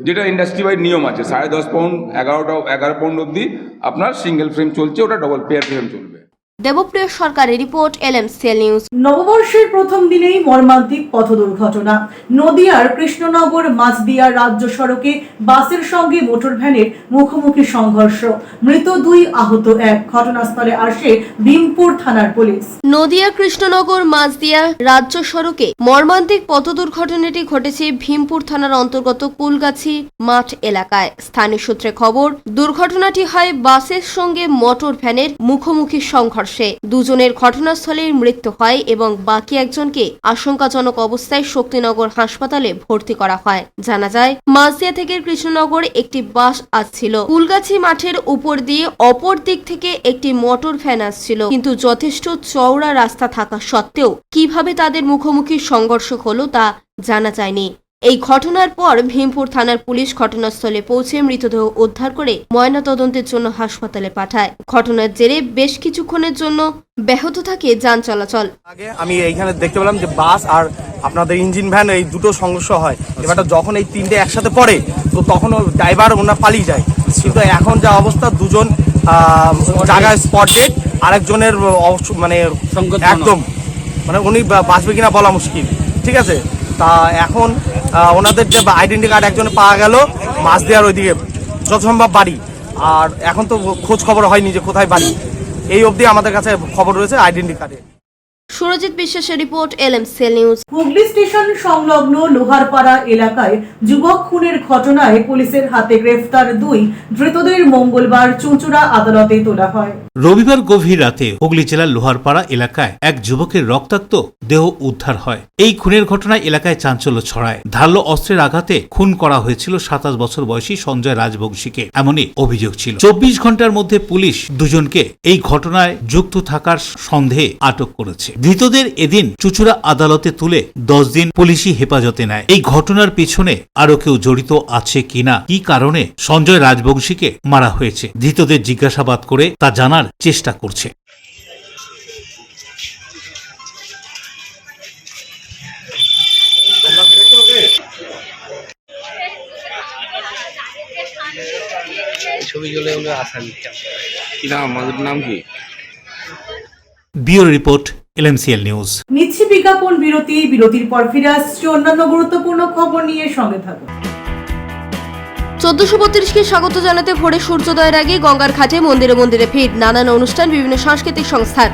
যেটা ইন্ডাস্ট্রি ওয়াইড নিয়ম আছে। 10.5 পাউন্ড 11 পাউন্ড অবধি আপনার সিঙ্গেল ফ্রেম চলছে, ওটা ডবল পেয়ার ফ্রেম চলবে। দেবপ্রিয় সরকারের রিপোর্ট, LMCL নিউজ। নববর্ষের প্রথম দিনেই মর্মান্তিক পথ দুর্ঘটনা। নদিয়ার কৃষ্ণনগর মাঝদিয়া রাজ্য সড়কে বাসের সঙ্গে মোটর ভ্যানের মুখোমুখি সংঘর্ষ, মৃত 2, আহত 1। ঘটনাস্থলে আসে ভীমপুর থানার পুলিশ। নদিয়া কৃষ্ণনগর মাঝদিয়া রাজ্য সড়কে মর্মান্তিক পথ দুর্ঘটনাটি ঘটেছে ভীমপুর থানার অন্তর্গত কুলগাছি মাঠ এলাকায়। স্থানীয় সূত্রে খবর, দুর্ঘটনাটি হয় বাসের সঙ্গে মোটর ভ্যানের মুখোমুখি সংঘর্ষে। দুজনের ঘটনাস্থলেই মৃত্যু হয় এবং বাকি একজনকে আশঙ্কাজনক অবস্থায় শক্তিনগর হাসপাতালে ভর্তি করা হয়। জানা যায়, মাঝদিয়া থেকে কৃষ্ণনগর একটি বাস আসছিল, কুলগাছি মাঠের উপর দিয়ে অপর দিক থেকে একটি মোটর ভ্যান আসছিল, কিন্তু যথেষ্ট চওড়া রাস্তা থাকা সত্ত্বেও কিভাবে তাদের মুখোমুখি সংঘর্ষ হলো তা জানা যায়নি। এই ঘটনার পর ভীমপুর থানার পুলিশ ঘটনাস্থলে পৌঁছে মৃতদেহ উদ্ধার করে ময়নাতদন্তের জন্য হাসপাতালে পাঠায়। ঘটনার জেরে বেশ কিছুক্ষণের জন্য ব্যাহত থাকে যান চলাচল। আগে আমি এইখানে দেখতে পেলাম যে বাস আর আপনাদের ইঞ্জিন ভ্যান এই দুটো সংঘর্ষ হয়। এবারটা যখন এই 3টে একসাথে পড়ে তো তখন ড্রাইভার ওনার পালিয়ে যায়, কিন্তু এখন যা অবস্থা দুজন জায়গায় স্পট ডেড, আরেকজনের মানে একদম মানে উনি বাঁচবে কিনা বলা মুশকিল। ঠিক আছে, তা এখন ওনাদের যে আইডেন্টি কার্ড একজনে পাওয়া গেল মাঝদিয়ার ওইদিকে যত সম্ভব বাড়ি, আর এখন তো খোঁজ খবর হয়নি যে কোথায় বাড়ি, এই অবধি আমাদের কাছে খবর রয়েছে আইডেন্টি কার্ডে। সুরজিৎ বিশ্বাসের report, LMCL news. Hooghly station সংলগ্ন লোহারপাড়া এলাকায় যুবক খুনের ঘটনায় পুলিশের হাতে গ্রেফতার 2 ধৃতদের মঙ্গলবার চুঁচুড়া আদালতে তোলা হয়। রবিবার গভীর রাতে হুগলি জেলার লোহারপাড়া এলাকায় এক যুবকের রক্তাক্ত দেহ উদ্ধার হয়। এই খুনের ঘটনায় এলাকায় চাঞ্চল্য ছড়ায়। ধারালো অস্ত্রের আঘাতে খুন করা হয়েছিল 27 বছর বয়সী সঞ্জয় রাজবংশীকে, এমনই অভিযোগ ছিল। 24 ঘন্টার মধ্যে পুলিশ দুজনকে এই ঘটনায় যুক্ত থাকার সন্দেহে আটক করেছে। ধৃতদের এদিন চুঁচুড়া আদালতে তুলে 10 দিন পুলিশি হেফাজতে নেয়। এই ঘটনার পিছনে আরো কেউ জড়িত আছে কিনা, কি কারণে সঞ্জয় রাজবংশীকে মারা হয়েছে, ধৃতদের জিজ্ঞাসাবাদ করে তা জানার চেষ্টা করছে। নাম কি? Bureau report, LMCL news. নিচ্ছি বিজ্ঞাপন বিরতি, বিরতির পর ফিরে আসছে অন্যান্য গুরুত্বপূর্ণ খবর নিয়ে, সঙ্গে থাকুন। 1432কে স্বাগত জানাতে ভোরে সূর্যোদয়ের আগে গঙ্গার ঘাটে মন্দিরে মন্দিরে ভিড়, নানান অনুষ্ঠান, বিভিন্ন সাংস্কৃতিক সংস্থার।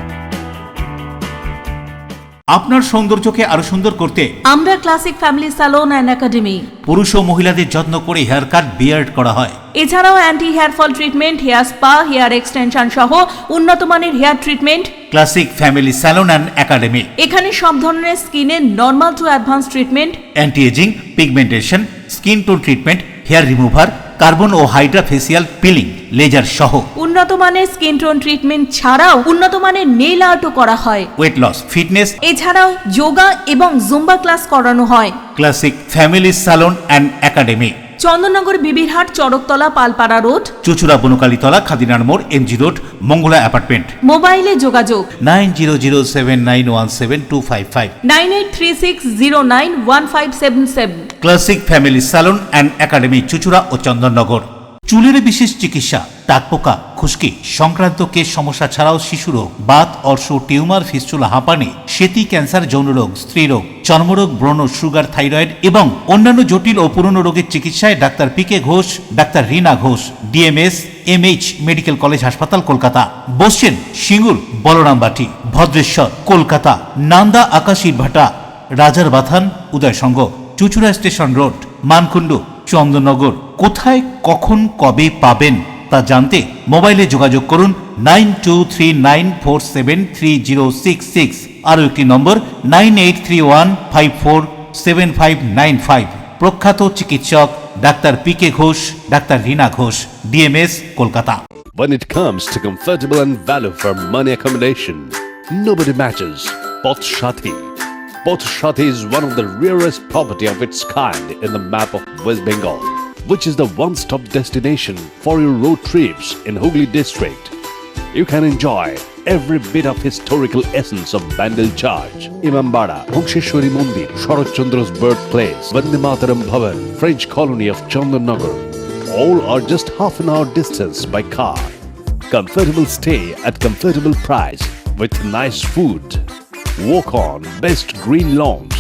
আপনার সৌন্দর্যকে আরো সুন্দর করতে আমরা classic family salon and academy. পুরুষ ও মহিলাদের যত্ন করে হেয়ার কাট, বিয়ার্ড করা হয়। এছাড়াও anti hair fall treatment, hair spa, hair extension সহ উন্নত মানের hair treatment. Classic family salon and academy. এখানে সব ধরনের স্কিনের normal to advance treatment, anti ageing, pigmentation, skin tone treatment, hair remover, carbon ও হাইড্রা ফেসিয়াল পিলিং, লেজার সহ উন্নত মানের স্কিন টোন ট্রিটমেন্ট ছাড়াও উন্নত মানের নেইল আর্টও করা হয়। ওয়েট লস, ফিটনেস, এছাড়াও যোগা এবং জুম্বা ক্লাস করানো হয়। Classic family salon and academy, Chandannagar Bibirhat Charaktala Palpara road, Chuchura Bonkalitala খাদিনার মোড় এমজি রোড মঙ্গলা অ্যাপার্টমেন্ট। মোবাইলে যোগাযোগ 9007917255। 9836091577। Classic family salon and academy Chuchura ও চন্দননগর। চুলের বিশেষ চিকিৎসা, টাকপোকা, খুশকি সংক্রান্ত কেশ সমস্যা ছাড়াও শিশুরোগ, বাত, অর্শ, টিউমার, ফিস্টুলা, হাঁপানি, সেতি, ক্যান্সার, যৌনরোগ, স্ত্রীরোগ, চর্মরোগ, ব্রণ, সুগার, থাইরয়েড এবং অন্যান্য জটিল ও পুরনো রোগের চিকিৎসায় doctor PK Ghosh, doctor Rina Ghosh, DMS MH medical college হাসপাতাল, কলকাতা। বসছেন সিঙ্গুর, বলরামবাটি, ভদ্রেশ্বর, কলকাতা, নান্দা, আকাশীরভাটা, রাজার বাথান, উদয়সঙ্গ, চুচুড়া স্টেশন রোড, মানকুণ্ডু, চন্দননগর। কোথায়, কখন, কবে পাবেন তা জানতে মোবাইলে যোগাযোগ করুন 9239473066। আরও একটি নম্বর 9831547595। প্রখ্যাত চিকিৎসক doctor PK Ghosh, doctor Rina Ghosh, DMS, Kolkata. When it comes to comfortable and value for money accommodation, nobody matches Poth Shati. Poth Shati is one of the rarest property of its kind in the map of West Bengal, which is the one-stop destination for your road trips in Hooghly district. You can enjoy every bit of historical essence of Bandel Church, Imambara, Bhongsheshwari Mandir, Sharat Chandra's birthplace, Vande Mataram Bhavan, French colony of Chandanagar. All are just half an hour distance by car. Comfortable stay at comfortable price with nice food. Walk on best green lawns,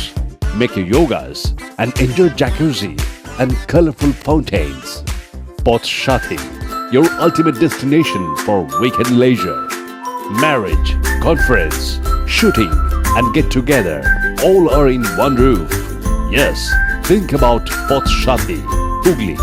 make your yogas and enjoy jacuzzi and colorful fountains. Poth Shati, your ultimate destination for weekend leisure, marriage, conference, shooting and get together. All are in one roof. Yes, think about Poth Shati, Hooghly.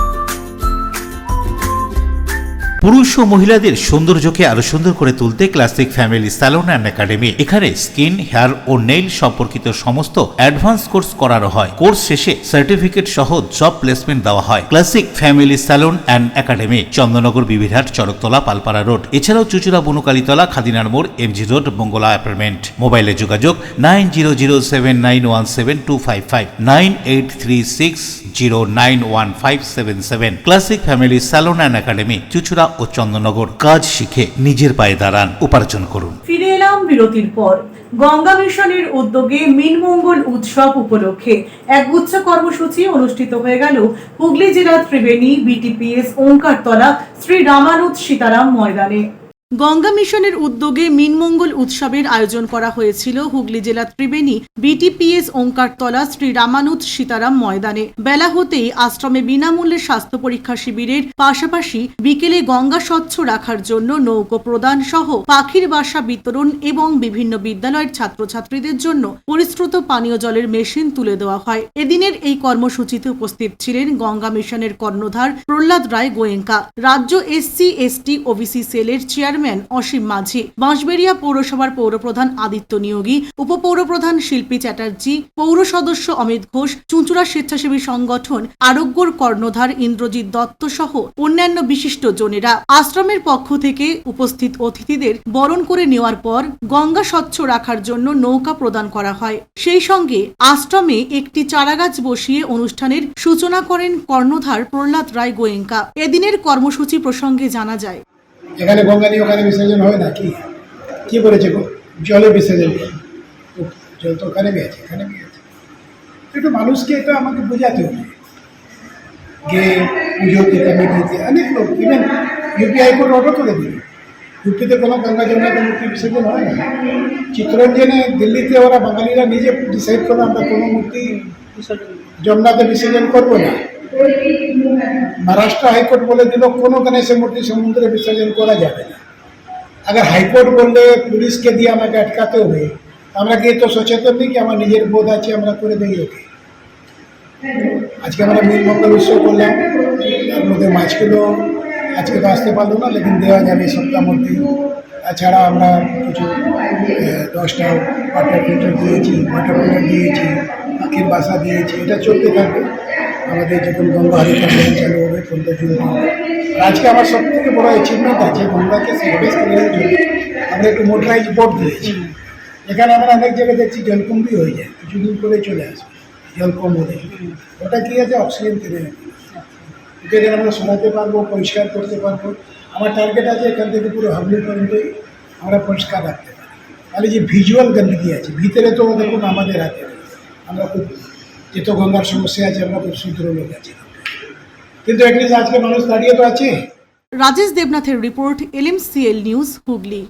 পুরুষ ও মহিলাদের সৌন্দর্যকে আরো সুন্দর করে তুলতে classic family salon and academy. এখানে skin, hair ও nail সম্পর্কিত সমস্ত অ্যাডভান্স কোর্স করানো হয়। কোর্স শেষে সার্টিফিকেট সহ জব প্লেসমেন্ট দেওয়া হয়। Classic family salon and academy, Chandannagar, Bibirhat, Charaktala, Palpara road. এছাড়াও চুচুড়া বনকালীতলা, খাদিনার মোড়, এমজি রোড, মঙ্গলা অ্যাপার্টমেন্ট। মোবাইলে যোগাযোগ 9007917255, 9836091577। Classic family salon and academy, Chuchura ও চন্দননগর। কাজ শিখে নিজের পায়ে দাঁড়ান, উপার্জন করুন। ফিরে এলাম বিরতির পর। গঙ্গা মিশনের উদ্যোগে মিনমঙ্গল উৎসব উপলক্ষে এক গুচ্ছ কর্মসূচি অনুষ্ঠিত হয়ে গেল হুগলি জেলার ত্রিবেণী বিটিপিএস ওঙ্কারতলা শ্রী রামানুজ সীতারাম ময়দানে। গঙ্গা মিশনের উদ্যোগে মিনমঙ্গল উৎসবের আয়োজন করা হয়েছিল হুগলি জেলা ত্রিবেণী বিটিপিএস ওঙ্কারতলা শ্রী রামানুজ সীতারাম ময়দানে। বেলা হতেই আশ্রমে বিনামূল্যে স্বাস্থ্য পরীক্ষা শিবিরের পাশাপাশি বিকেলে গঙ্গা স্বচ্ছ রাখার জন্য নৌকো প্রদান সহ পাখির বাসা বিতরণ এবং বিভিন্ন বিদ্যালয়ের ছাত্রছাত্রীদের জন্য পরিশ্রুত পানীয় জলের মেশিন তুলে দেওয়া হয়। এদিনের এই কর্মসূচিতে উপস্থিত ছিলেন গঙ্গা মিশনের কর্ণধার প্রহ্লাদ রায় গোয়েঙ্কা, রাজ্য SC/ST OBC সেলের চেয়ারম্যান অসীম মাঝি, বাঁশবেড়িয়া পৌরসভার পৌরপ্রধান আদিত্য নিয়োগী, উপপৌরপ্রধান শিল্পী চ্যাটার্জি, পৌর সদস্য অমিত ঘোষ, চুঁচুড়া স্বেচ্ছাসেবী সংগঠন আরোগ্যর কর্ণধার ইন্দ্রজিৎ দত্ত সহ অন্যান্য বিশিষ্ট জনেরা। আশ্রমের পক্ষ থেকে উপস্থিত অতিথিদের বরণ করে নেওয়ার পর গঙ্গা স্বচ্ছ রাখার জন্য নৌকা প্রদান করা হয়। সেই সঙ্গে আশ্রমে একটি চারাগাছ বসিয়ে অনুষ্ঠানের সূচনা করেন কর্ণধার প্রহ্লাদ রায় গোয়েঙ্কা। এদিনের কর্মসূচি প্রসঙ্গে জানা যায়, এখানে গঙ্গা নিয়ে ওখানে বিসর্জন হয় না, কি করেছে জলে বিসর্জন, জল তো ওখানে গেছে, এখানে গেছে। একটু মানুষকে এটা আমাকে বোঝাতে হবে যে পুজোতে কমিটিতে অনেক লোক, ইভেন ইউপি হাইকোর্ট অর্ডার করে দিল, ইউপিতে কোনো গঙ্গা যমুনাতে মূর্তি বিসর্জন হয় না। চিত্তরঞ্জনে দিল্লিতে ওরা বাঙালিরা নিজে ডিসাইড করলো আমরা কোনো মূর্তি যমুনাতে বিসর্জন করবো না। महाराष्ट्र हाईकोर्ट बोले दिल कोनो गणेश मूर्ति समुद्र विसर्जन करा जाए ना। अगर हाईकोर्ट बोले पुलिस के दिए हमें अटकाते हुए আমরা কি তো সচেতন নেই কি আমার নিজের বোধ আছে আমরা করে দেই ওকে। আজকে আমরা মিলমঙ্গল উৎসব করলাম, তার মধ্যে মাছগুলো আজকে তো আসতে পারলো না, লেকিন দেওয়া যাবে সপ্তাহ মধ্যে। তাছাড়া আমরা কিছু 10টা ওয়াটার ফিল্টার দিয়েছি, পাখির বাসা দিয়েছি, এটা চলতে থাকবে। আমাদের যখন গঙ্গা হরিকার চালু হবে 15 জুন। আজকে আমার সব থেকে বড় অ্যাচিভমেন্ট আছে গঙ্গাকে সার্ভিস ক্লিয়ারের জন্য আমরা একটু মোটরাইজ বোট দিয়েছি। এখানে আমরা অনেক জায়গায় দেখছি জলকুম্ভি হয়ে যায়, কিছুদিন করে চলে আসবে জল কম হলে। ওটা কি আছে অক্সিজেন কিনে ওকে যেন আমরা সরাতে পারবো, পরিষ্কার করতে পারবো। আমার টার্গেট আছে এখান থেকে পুরো হাবলি পর্যন্তই আমরা পরিষ্কার রাখতে পারি। তাহলে যে ভিজুয়াল গন্দগি আছে ভিতরে তো দেখুন আমাদের হাতে নেই। আমরা খুব চিত্তগঙ্গার সমস্যা আছে, আমরা খুব শুদ্র লোক আছি, কিন্তু অ্যাটলিস্ট আজকে মানুষ দাঁড়িয়ে তো আছে। রাজেশ দেবনাথের report, LMCL news, Hooghly.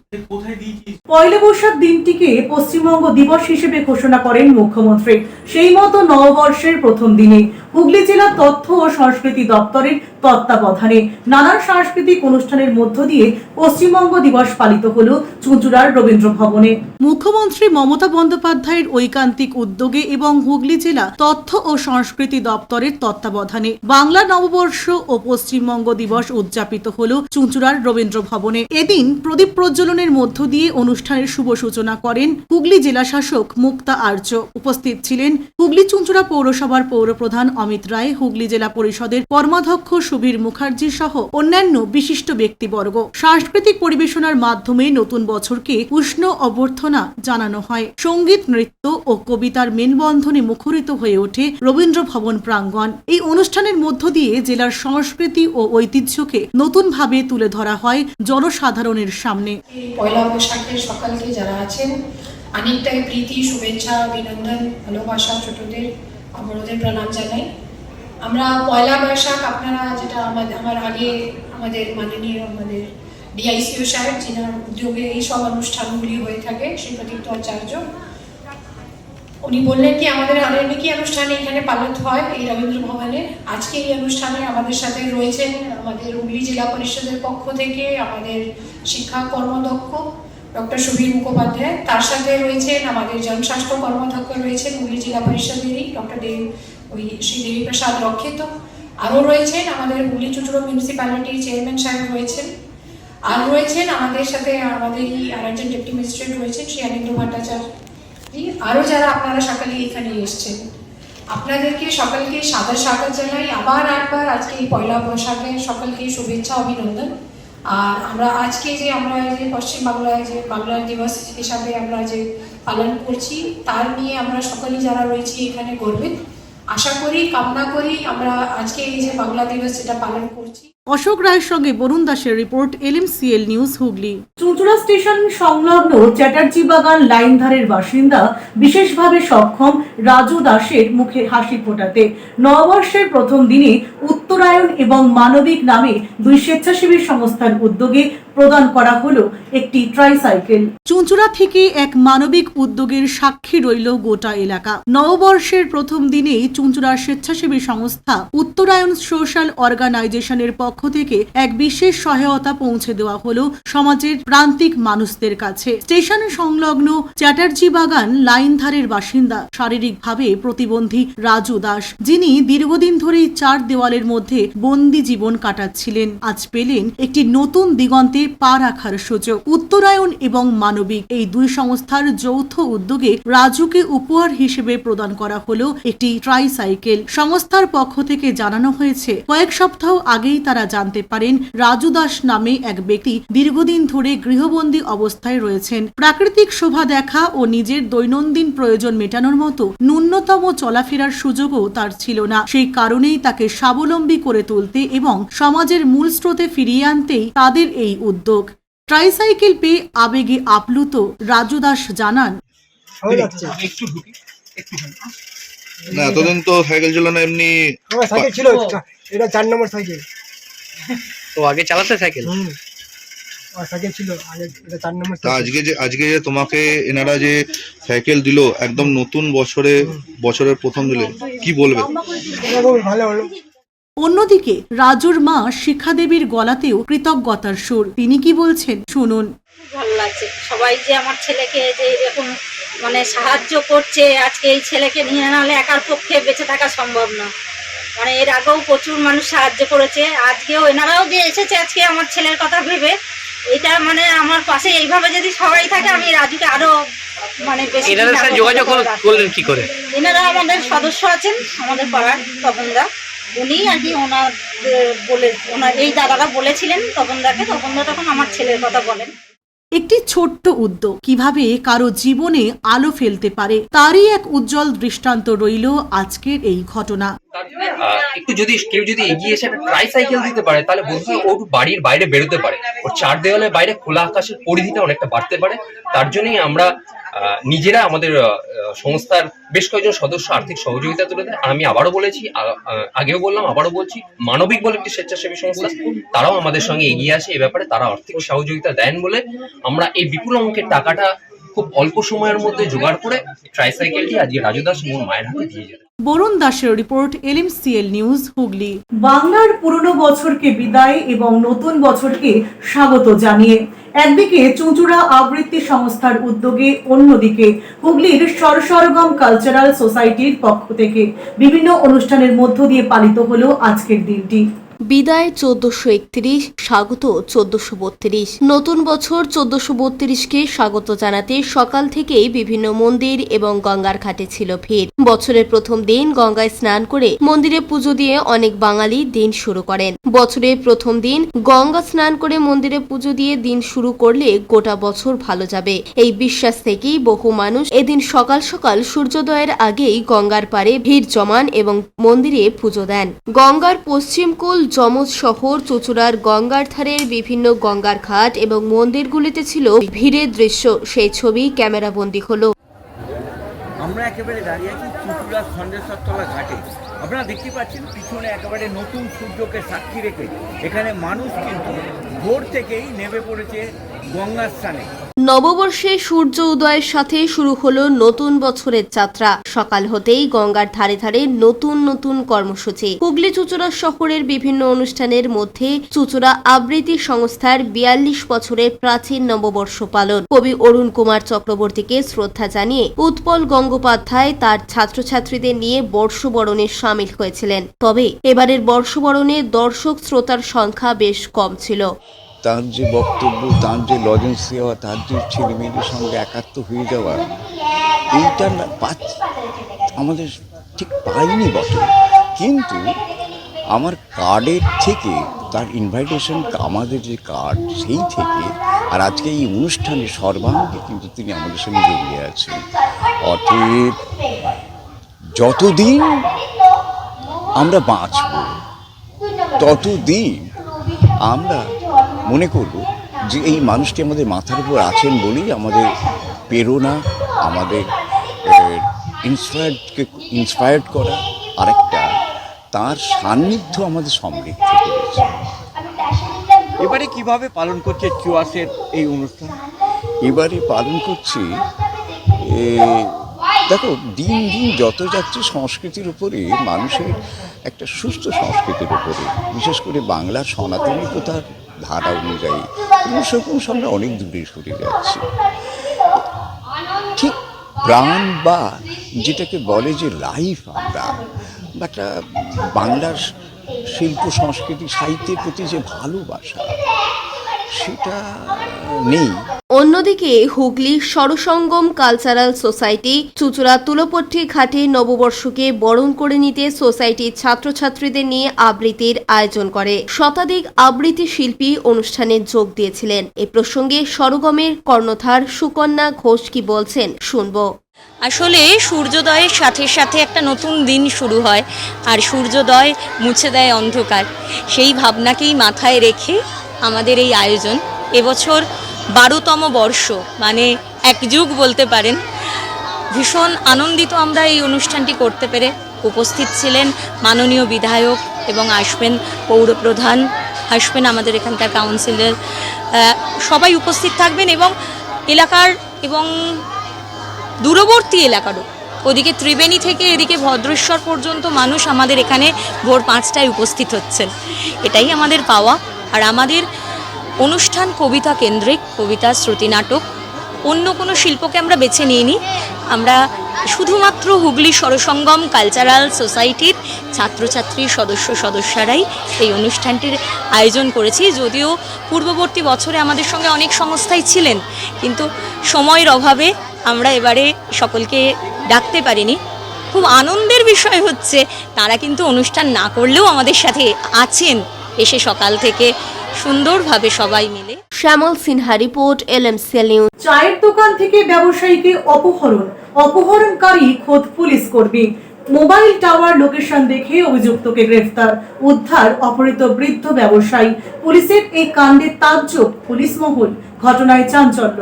Poila Baishakh দিনটিকে পশ্চিমবঙ্গ দিবস হিসেবে ঘোষণা করেন মুখ্যমন্ত্রী। সেই মতো নববর্ষের প্রথম দিনে হুগলি জেলা তথ্য ও সংস্কৃতি দপ্তরের তত্ত্বাবধানে নানান সাংস্কৃতিক অনুষ্ঠানের মধ্য দিয়ে পশ্চিমবঙ্গ দিবস পালিত হল চুঁচুড়ার রবীন্দ্র ভবনে। মুখ্যমন্ত্রী মমতা বন্দ্যোপাধ্যায়ের ঐকান্তিক উদ্যোগে এবং হুগলি জেলা তথ্য ও সংস্কৃতি দপ্তরের তত্ত্বাবধানে বাংলা নববর্ষ ও পশ্চিমবঙ্গ দিবস উদযাপিত হল চুঁচুড়ার রবীন্দ্র ভবনে। এদিন প্রদীপ প্রজ্বলনের মধ্য দিয়ে অনুষ্ঠানের শুভ সূচনা করেন হুগলি জেলা শাসক মুক্তা আর্য। উপস্থিত ছিলেন হুগলি চুঁচুড়া পৌরসভার পৌরপ্রধান অমিত রায়, হুগলি জেলা পরিষদের কর্মাধ্যক্ষ সুবীর মুখার্জি সহ অন্যান্য বিশিষ্ট ব্যক্তিবর্গ। সাংস্কৃতিক পরিবেশনার মাধ্যমে নতুন বছরকে উষ্ণ অভ্যর্থনা জানানো হয়। সঙ্গীত, নৃত্য ও কবিতার মেলবন্ধনে মুখরিত হয়ে ওঠে রবীন্দ্র ভবন প্রাঙ্গণ। এই অনুষ্ঠানের মধ্য দিয়ে জেলার সংস্কৃতি ও ঐতিহ্যকে নতুনভাবে তুলে ধরা হয় জনসাধারণের সামনে। পয়লা বৈশাখের সকালকে যারা আছেন অনেকটাই প্রীতি, শুভেচ্ছা, অভিনন্দন, ভালোবাসা, ছোটদের বড়দের প্রণাম জানাই। আমরা পয়লা বৈশাখ আপনারা যেটা আমার আগে আমাদের মাননীয় আমাদের ডিআইসিও সাহেব যিনার উদ্যোগে এই সব অনুষ্ঠানগুলি হয়ে থাকে, শ্রী প্রদীপ্ত আচার্য, উনি বললেন কি আমাদের আরো কি অনুষ্ঠান এখানে পালিত হয় এই রবীন্দ্র ভবনে। আজকে এই অনুষ্ঠানে আমাদের সাথে রয়েছেন আমাদের হুগলি জেলা পরিষদের পক্ষ থেকে আমাদের শিক্ষা কর্মদক্ষ ডক্টর সুবীর মুখোপাধ্যায়, তার সাথে রয়েছেন আমাদের জনস্বাস্থ্য কর্মদক্ষ রয়েছেন হুগলি জেলা পরিষদেরই ডক্টর শ্রী দেবী প্রসাদ রক্ষিত, আরও রয়েছেন আমাদের হুগলি চুঁচুড়া মিউনিসিপ্যালিটির চেয়ারম্যান সাহেব রয়েছেন, আর রয়েছেন আমাদের সাথে আমাদের আরেকজন ডেপুটি ম্যাজিস্ট্রেট রয়েছেন শ্রী অনিন্দ্র ভট্টাচার্য, আরও যারা আপনারা সকালে এখানে এসছেন। আপনাদেরকে সকলকে সাদর স্বাগত জানাই আবার একবার আজকে এই পয়লা বৈশাখে সকলকে শুভেচ্ছা, অভিনন্দন। আর আমরা আজকে যে আমরা যে পশ্চিমবাংলায় যে বাংলার দিবস হিসাবে আমরা যে পালন করছি তার নিয়ে আমরা সকলেই যারা রয়েছি এখানে গর্বিত। আশা করি, কামনা করি আমরা আজকে এই যে বাংলা দিবস যেটা পালন করছি। অশোক রায়ের সঙ্গে বরুণ দাসের report, LMCL news, Hooghly. Chuchura station সংলগ্ন চ্যাটার্জি বাগান লাইনধারের বাসিন্দা বিশেষভাবে সক্ষম রাজু দাসের মুখে হাসি ফোটাতে নববর্ষের প্রথম দিনে উত্তরায়ণ এবং মানবিক নামে দুই স্বেচ্ছাসেবী সংস্থার উদ্যোগে প্রদান করা হলো একটি ট্রাইসাইকেল। চুঁচুড়া থেকে এক মানবিক উদ্যোগের সাক্ষী রইল গোটা এলাকা। নববর্ষের প্রথম দিনেই চুঁচুড়ার স্বেচ্ছাসেবী সংস্থা উত্তরায়ণ সোশ্যাল অর্গানাইজেশনের পক্ষ থেকে এক বিশেষ সহায়তা পৌঁছে দেওয়া হলো সমাজের প্রান্তিক মানুষদের কাছে। স্টেশন সংলগ্ন চ্যাটার্জি বাগান লাইনধারের বাসিন্দা শারীরিকভাবে প্রতিবন্ধী রাজু দাস, যিনি দীর্ঘদিন ধরেই চার দেওয়ালের মধ্যে বন্দি জীবন কাটাচ্ছিলেন, আজ পেলেন একটি নতুন দিগন্তে পা রাখার সুযোগ। উত্তরায়ণ এবং মানবিক এই দুই সংস্থার যৌথ উদ্যোগে রাজুকে উপহার হিসেবে প্রদান করা হলো একটি ট্রাইসাইকেল। সংস্থার পক্ষ থেকে জানানো হয়েছে, কয়েক সপ্তাহ আগেই তারা জানতে পারেন রাজু দাস নামে এক ব্যক্তি দীর্ঘদিন ধরে গৃহবন্দী অবস্থায় রয়েছেন। প্রাকৃতিক শোভা দেখা ও নিজের দৈনন্দিন প্রয়োজন মেটানোর মতো ন্যূনতম চলাফেরার সুযোগও তার ছিল না। সেই কারণেই তাকে স্বাবলম্বী করে তুলতে এবং সমাজের মূল স্রোতে ফিরিয়ে আনতেই তাদের এই উদ্যোগ। ট্রাইসাইকেল পেয়ে আবেগে আপ্লুত রাজু দাস জানান, না এতদিন তো সাইকেল ছিল না, এমনি সাইকেল ছিল, এটা 4 নম্বর সাইকেল। তো আগে চালাতে সাইকেল সাইকেল ছিল আগে, এটা 4 নম্বর। আজকে যে তোমাকে এনারা যে সাইকেল দিল একদম নতুন বছরের প্রথম দিলে, কি বলবে? ভালো হলো। অন্যদিকে রাজুর মা শিখা দেবীর গলাতেও কৃতজ্ঞতার সুর। তিনি কি বলছেন শুনুন। ভালো লাগছে সবাই যে আমার ছেলেকে যে এরকম মানে সাহায্য করছে। আজকে এই ছেলেকে নিয়ে নাহলে একার পক্ষে বেঁচে থাকা সম্ভব না। মানে এর আগেও প্রচুর মানুষ সাহায্য করেছে, আজকেও এনারাও যে এসেছে আজকে আমার ছেলের কথা ভেবে। এটা মানে আমার পাশে এইভাবে যদি সবাই থাকে আমি রাজুকে আরো মানে বেশি যোগাযোগ করলেন কি করে? এনারা আমাদের সদস্য আছেন আমাদের পাড়ার তপনদা, উনি আর কি ওনার এই দাদারা বলেছিলেন তপনদাকে, তপনদা তখন আমার ছেলের কথা বলেন। একটি ছোট্ট উদ্যোগ কিভাবে কারো জীবনে আলো ফেলতে পারে তারই এক উজ্জ্বল দৃষ্টান্ত রইল আজকের এই ঘটনা। একটু যদি কেউ যদি এগিয়ে এসে একটা ট্রাইসাইকেল দিতে পারে তাহলে বোধহয় ওর বাড়ির বাইরে বেরোতে পারে, ওর চার দেওয়ালের বাইরে খোলা আকাশের পরিধিটা অনেকটা বাড়তে পারে। তার জন্যই আমরা নিজেরা আমাদের সংস্থার বেশ কয়েকজন সদস্য আর্থিক সহযোগিতা তুলে দেয়। আর আমি আবারও বলেছি, আগেও বললাম, আবারও বলছি, মানবিক বলে একটি স্বেচ্ছাসেবী সংস্থা, তারাও আমাদের সঙ্গে এগিয়ে আসে এ ব্যাপারে, তারা আর্থিক সহযোগিতা দেন বলে আমরা এই বিপুল অঙ্কের টাকাটা খুব অল্প সময়ের মধ্যে জোগাড় করে ট্রাইসাইকেলটি আজকে রাজু দাস মোর মায়ের হাতে দিয়ে যেতে। বরুণ দাসের রিপোর্ট, LMCL নিউজ, হুগলি। বাংলার পুরনো বছরকে বিদায় এবং নতুন বছরকে স্বাগত জানিয়ে একদিকে চুঁচুড়া আবৃত্তি সংস্থার উদ্যোগে, অন্যদিকে হুগলির সরসরগম কালচারাল সোসাইটির পক্ষ থেকে বিভিন্ন অনুষ্ঠানের মধ্য দিয়ে পালিত হলো আজকের দিনটি। বিদায় 1431, স্বাগত 1432। নতুন বছর 1432কে স্বাগত জানাতে সকাল থেকেই বিভিন্ন মন্দির এবং গঙ্গার ঘাটে ছিল ভিড়। বছরের প্রথম দিন গঙ্গায় স্নান করে মন্দিরে পুজো দিয়ে অনেক বাঙালি দিন শুরু করেন। বছরের প্রথম দিন গঙ্গা স্নান করে মন্দিরে পুজো দিয়ে দিন শুরু করলে গোটা বছর ভালো যাবে, এই বিশ্বাস থেকেই বহু মানুষ এদিন সকাল সকাল সূর্যোদয়ের আগেই গঙ্গার পাড়ে ভিড় জমান এবং মন্দিরে পুজো দেন। গঙ্গার পশ্চিম কোল যমজ শহর চুঁচুড়ার গঙ্গার ধারের বিভিন্ন গঙ্গার ঘাট এবং মন্দিরগুলিতে ছিল ভিড়ের দৃশ্য, সেই ছবি ক্যামেরাবন্দি হলো। আমরা একেবারে দাঁড়িয়ে আছি চুঁচুড়ার খণ্ডেশ্বরতলা ঘাটে। আপনারা দেখতে পাচ্ছেন পিছনে একেবারে নতুন সূর্যকে সাক্ষী রেখে এখানে মানুষ কিন্তু ভোর থেকেই নেমে পড়েছে গঙ্গা স্নানে। নববর্ষে সূর্য উদয়ের সাথে শুরু হলো নতুন বছরের যাত্রা। সকাল হতেই গঙ্গার ধারে ধারে নতুন নতুন কর্মসূচি। হুগলি চুঁচুড়া শহরের বিভিন্ন অনুষ্ঠানের মধ্যে চুঁচুড়া আবৃত্তি সংস্থার 42 বছরের প্রাচীন নববর্ষ পালন। কবি অরুণ কুমার চক্রবর্তীকে শ্রদ্ধা জানিয়ে উৎপল গঙ্গোপাধ্যায় তার ছাত্রছাত্রীদের নিয়ে বর্ষবরণে সামিল হয়েছিলেন। তবে এবারের বর্ষবরণে দর্শক শ্রোতার সংখ্যা বেশ কম ছিল। তার যে বক্তব্য, তার যে লজেন্স দেওয়া, তার যে ছেলেমেয়েদের সঙ্গে একাত্ম হয়ে যাওয়া, এইটা আমাদের ঠিক পাইনি বটে, কিন্তু আমার কার্ডের থেকে তার ইনভাইটেশন, আমাদের যে কার্ড সেই থেকে আর আজকে এই অনুষ্ঠানে সর্বাঙ্গে কিন্তু তিনি আমাদের সঙ্গে জড়িয়ে আছেন। অতএব যতদিন আমরা বাঁচব ততদিন আমরা মনে করব যে এই মানুষটি আমাদের মাথার উপর আছেন বলেই আমাদের প্রেরণা, আমাদের ইন্সপায়ার্ড করা, আরেকটা তার সান্নিধ্য আমাদের সমৃদ্ধ করেছে। এবারে কিভাবে পালন করছে চুয়াশের এই অনুষ্ঠান? এবারে পালন করছি, দেখো দিন দিন যত যাচ্ছে সংস্কৃতির উপরে, মানুষের একটা সুস্থ সংস্কৃতির উপরে, বিশেষ করে বাংলার সনাতনিকতার ধারা অনুযায়ী ক্রমশ আমরা অনেক দূরে সরে যাচ্ছি। ঠিক প্রাণ বা যেটাকে বলে যে লাইফ, আমরা একটা বাংলার শিল্প সংস্কৃতি সাহিত্যের প্রতি যে ভালোবাসা, সেটা নেই। অন্যদিকে হুগলি সরসঙ্গম কালচারাল সোসাইটি চুঁচুড়া তুলোপট্টি ঘাটে নববর্ষকে বরণ করে নিতে সোসাইটির ছাত্রছাত্রীদের নিয়ে আবৃত্তির আয়োজন করে। শতাধিক আবৃত্তি শিল্পী অনুষ্ঠানে যোগ দিয়েছিলেন। এ প্রসঙ্গে সরগমের কর্ণধার সুকন্যা ঘোষ কি বলছেন শুনবো। আসলে সূর্যোদয়ের সাথে সাথে একটা নতুন দিন শুরু হয়, আর সূর্যোদয় মুছে দেয় অন্ধকার। সেই ভাবনাকেই মাথায় রেখে আমাদের এই আয়োজন। এবছর 12তম বর্ষ, মানে এক যুগ বলতে পারেন। ভীষণ আনন্দিত আমরা এই অনুষ্ঠানটি করতে পেরে। উপস্থিত ছিলেন মাননীয় বিধায়ক এবং আসবেন পৌরপ্রধান, আসবেন আমাদের এখানকার কাউন্সিলর, সবাই উপস্থিত থাকবেন এবং এলাকার এবং দূরবর্তী এলাকারও, ওদিকে ত্রিবেণী থেকে এদিকে ভদ্রেশ্বর পর্যন্ত মানুষ আমাদের এখানে ভোর 5টায় উপস্থিত হচ্ছেন। এটাই আমাদের পাওয়া। আর আমাদের অনুষ্ঠান কবিতা কেন্দ্রিক, কবিতা, শ্রুতি নাটক, অন্য কোনো শিল্পকে আমরা বেছে নিইনি। আমরা শুধুমাত্র হুগলি সরসঙ্গম কালচারাল সোসাইটির ছাত্রছাত্রী সদস্যরাই এই অনুষ্ঠানটির আয়োজন করেছি। যদিও পূর্ববর্তী বছরে আমাদের সঙ্গে অনেক সংস্থাই ছিলেন, কিন্তু সময়ের অভাবে আমরা এবারে সকলকে ডাকতে পারিনি। খুব আনন্দের বিষয় হচ্ছে তারা কিন্তু অনুষ্ঠান না করলেও আমাদের সাথে আছেন, এসে সকাল থেকে সুন্দরভাবে সবাই মিলে। শ্যামল সিনহা রিপোর্ট, LMCL নিউজ। চায়ের দোকান থেকে ব্যবসায়ীকে অপহরণকারী খোদ পুলিশ কর্মী। মোবাইল টাওয়ার লোকেশন দেখে অভিযুক্তকে গ্রেফতার, উদ্ধার অপহৃত বৃদ্ধ ব্যবসায়ী। পুলিশের এই কাণ্ডে তাজ্জব পুলিশ মহল, ঘটনায় চাঞ্চল্য।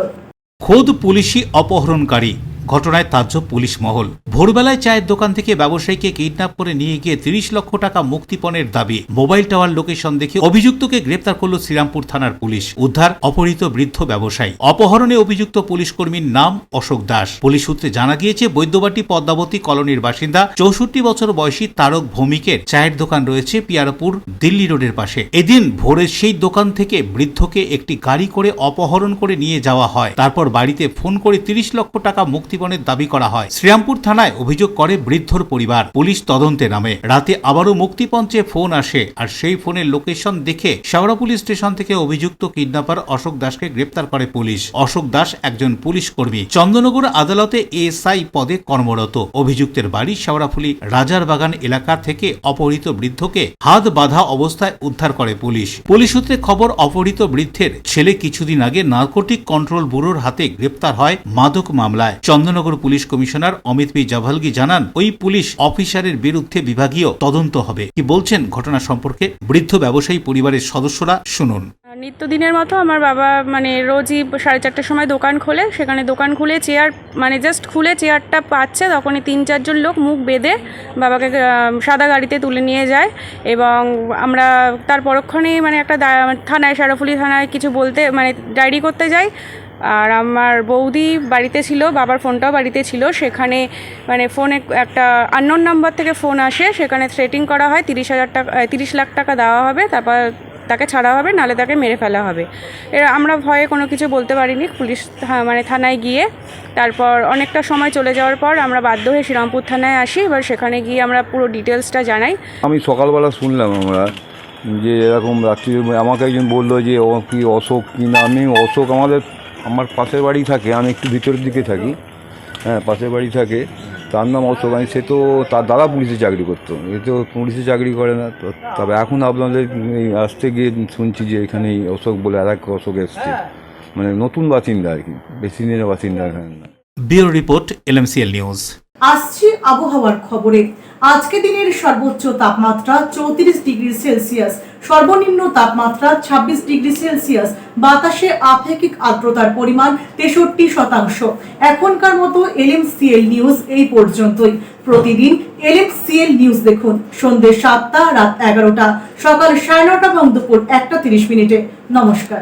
খোদ পুলিশি অপহরণকারী, ঘটনায় তাজ্জব পুলিশ মহল। ভোরবেলায় চায়ের দোকান থেকে ব্যবসায়ীকে কিডন্যাপ করে নিয়ে গিয়ে 30 লক্ষ টাকা মুক্তিপণের দাবি। মোবাইল টাওয়ার লোকেশন দেখে অভিযুক্তকে গ্রেপ্তার করল শ্রীরামপুর থানার পুলিশ। উদ্ধার অপহৃত বৃদ্ধ ব্যবসায়ী। অপহরণে অভিযুক্ত পুলিশ কর্মীর নাম অশোক দাস। পুলিশ সূত্রে জানা গিয়েছে, বৈদ্যবাটি পদ্মাবতী কলোনির বাসিন্দা 64 বছর বয়সী তারক ভৌমিকের চায়ের দোকান রয়েছে পিয়ারপুর দিল্লি রোডের পাশে। এদিন ভোরে সেই দোকান থেকে বৃদ্ধকে একটি গাড়ি করে অপহরণ করে নিয়ে যাওয়া হয়। তারপর বাড়িতে ফোন করে 30 লক্ষ টাকা মুক্তিপণের দাবি করা হয়। শ্রীরামপুর থানায় অভিযোগ করে বৃদ্ধর পরিবার। পুলিশ তদন্তে নামে। রাতে আবারও মুক্তিপণ চেয়ে ফোন আসে, আর সেই ফোনের লোকেশন দেখে শেওড়া পুলিশ স্টেশন থেকে অভিযুক্ত কিডন্যাপার অশোক দাসকে গ্রেপ্তার করে পুলিশ। অশোক দাস একজন পুলিশ কর্মী, চন্দননগর আদালতে এএসআই পদে কর্মরত। অভিযুক্তের বাড়ি শেওড়াফুলি রাজার বাগান এলাকা থেকে অপহৃত বৃদ্ধকে হাত বাঁধা অবস্থায় উদ্ধার করে পুলিশ। পুলিশ সূত্রে খবর, অপহৃত বৃদ্ধের ছেলে কিছুদিন আগে নার্কোটিক কন্ট্রোল ব্যুরোর হাতে গ্রেপ্তার হয় মাদক মামলায়। Chandannagar police commissioner Amit P Javalgi জানান, ওই পুলিশ অফিসারের বিরুদ্ধে বিভাগীয় তদন্ত হবে। কি বলছেন ঘটনা সম্পর্কে বৃদ্ধ ব্যবসায়ী পরিবারের সদস্যরা, শুনুন। নিত্যদিনের মতো আমার বাবা রোজই 4:30টার সময় দোকান খোলে। সেখানে দোকান খুলে চেয়ার জাস্ট খুলে চেয়ারটা পাচ্ছে, তখনই 3-4 জন লোক মুখ বেঁধে বাবাকে সাদা গাড়িতে তুলে নিয়ে যায়। এবং আমরা তার পরক্ষণেই একটা থানায়, শেওড়াফুলি থানায় কিছু বলতে ডায়েরি করতে যাই। আর আমার বৌদি বাড়িতে ছিল, বাবার ফোনটাও বাড়িতে ছিল। সেখানে ফোনে একটা আননোন নাম্বার থেকে ফোন আসে, সেখানে থ্রেটিং করা হয় 30 লাখ টাকা দেওয়া হবে, তারপর তাকে ছাড়া হবে, নালে তাকে মেরে ফেলা হবে। আমরা ভয়ে কোনো কিছু বলতে পারিনি। পুলিশ থানায় গিয়ে তারপর অনেকটা সময় চলে যাওয়ার পর আমরা বাধ্য হয়ে শ্রীরামপুর থানায় আসি। এবার সেখানে গিয়ে আমরা পুরো ডিটেলসটা জানাই। আমি সকালবেলা শুনলাম আমরা যে এরকম রাত্রি, আমাকে একজন বললো যে ও কি অশোক কিনা। আমি অশোক আমার পাশের বাড়ি থাকে, আমি একটু ভিতরের দিকে থাকি, হ্যাঁ পাশের বাড়ি থাকে, তার নাম অশোক। সে তো তার দাদা পুলিশে চাকরি করতো, এ তো পুলিশে চাকরি করে না। তবে এখন আপনাদের আসতে গিয়ে শুনছি যে এখানে অশোক বলে আর এক অশোক এসছে, নতুন বাসিন্দা আর কি, বেশি দিনের বাসিন্দা এখানে না। Bureau report, LMCL news. আসছি আবহাওয়ার খবরে। আজকে দিনের সর্বোচ্চ তাপমাত্রা 34 ডিগ্রি সেলসিয়াস, সর্বনিম্ন তাপমাত্রা 26 ডিগ্রি সেলসিয়াস। বাতাসে আপেক্ষিক আর্দ্রতার পরিমাণ 63%। এখনকার মতো LMCL নিউজ এই পর্যন্তই। প্রতিদিন LMCL নিউজ দেখুন সন্ধ্যে 7টা, রাত 11টা, সকাল 9:30 এবং দুপুর 1:30। নমস্কার।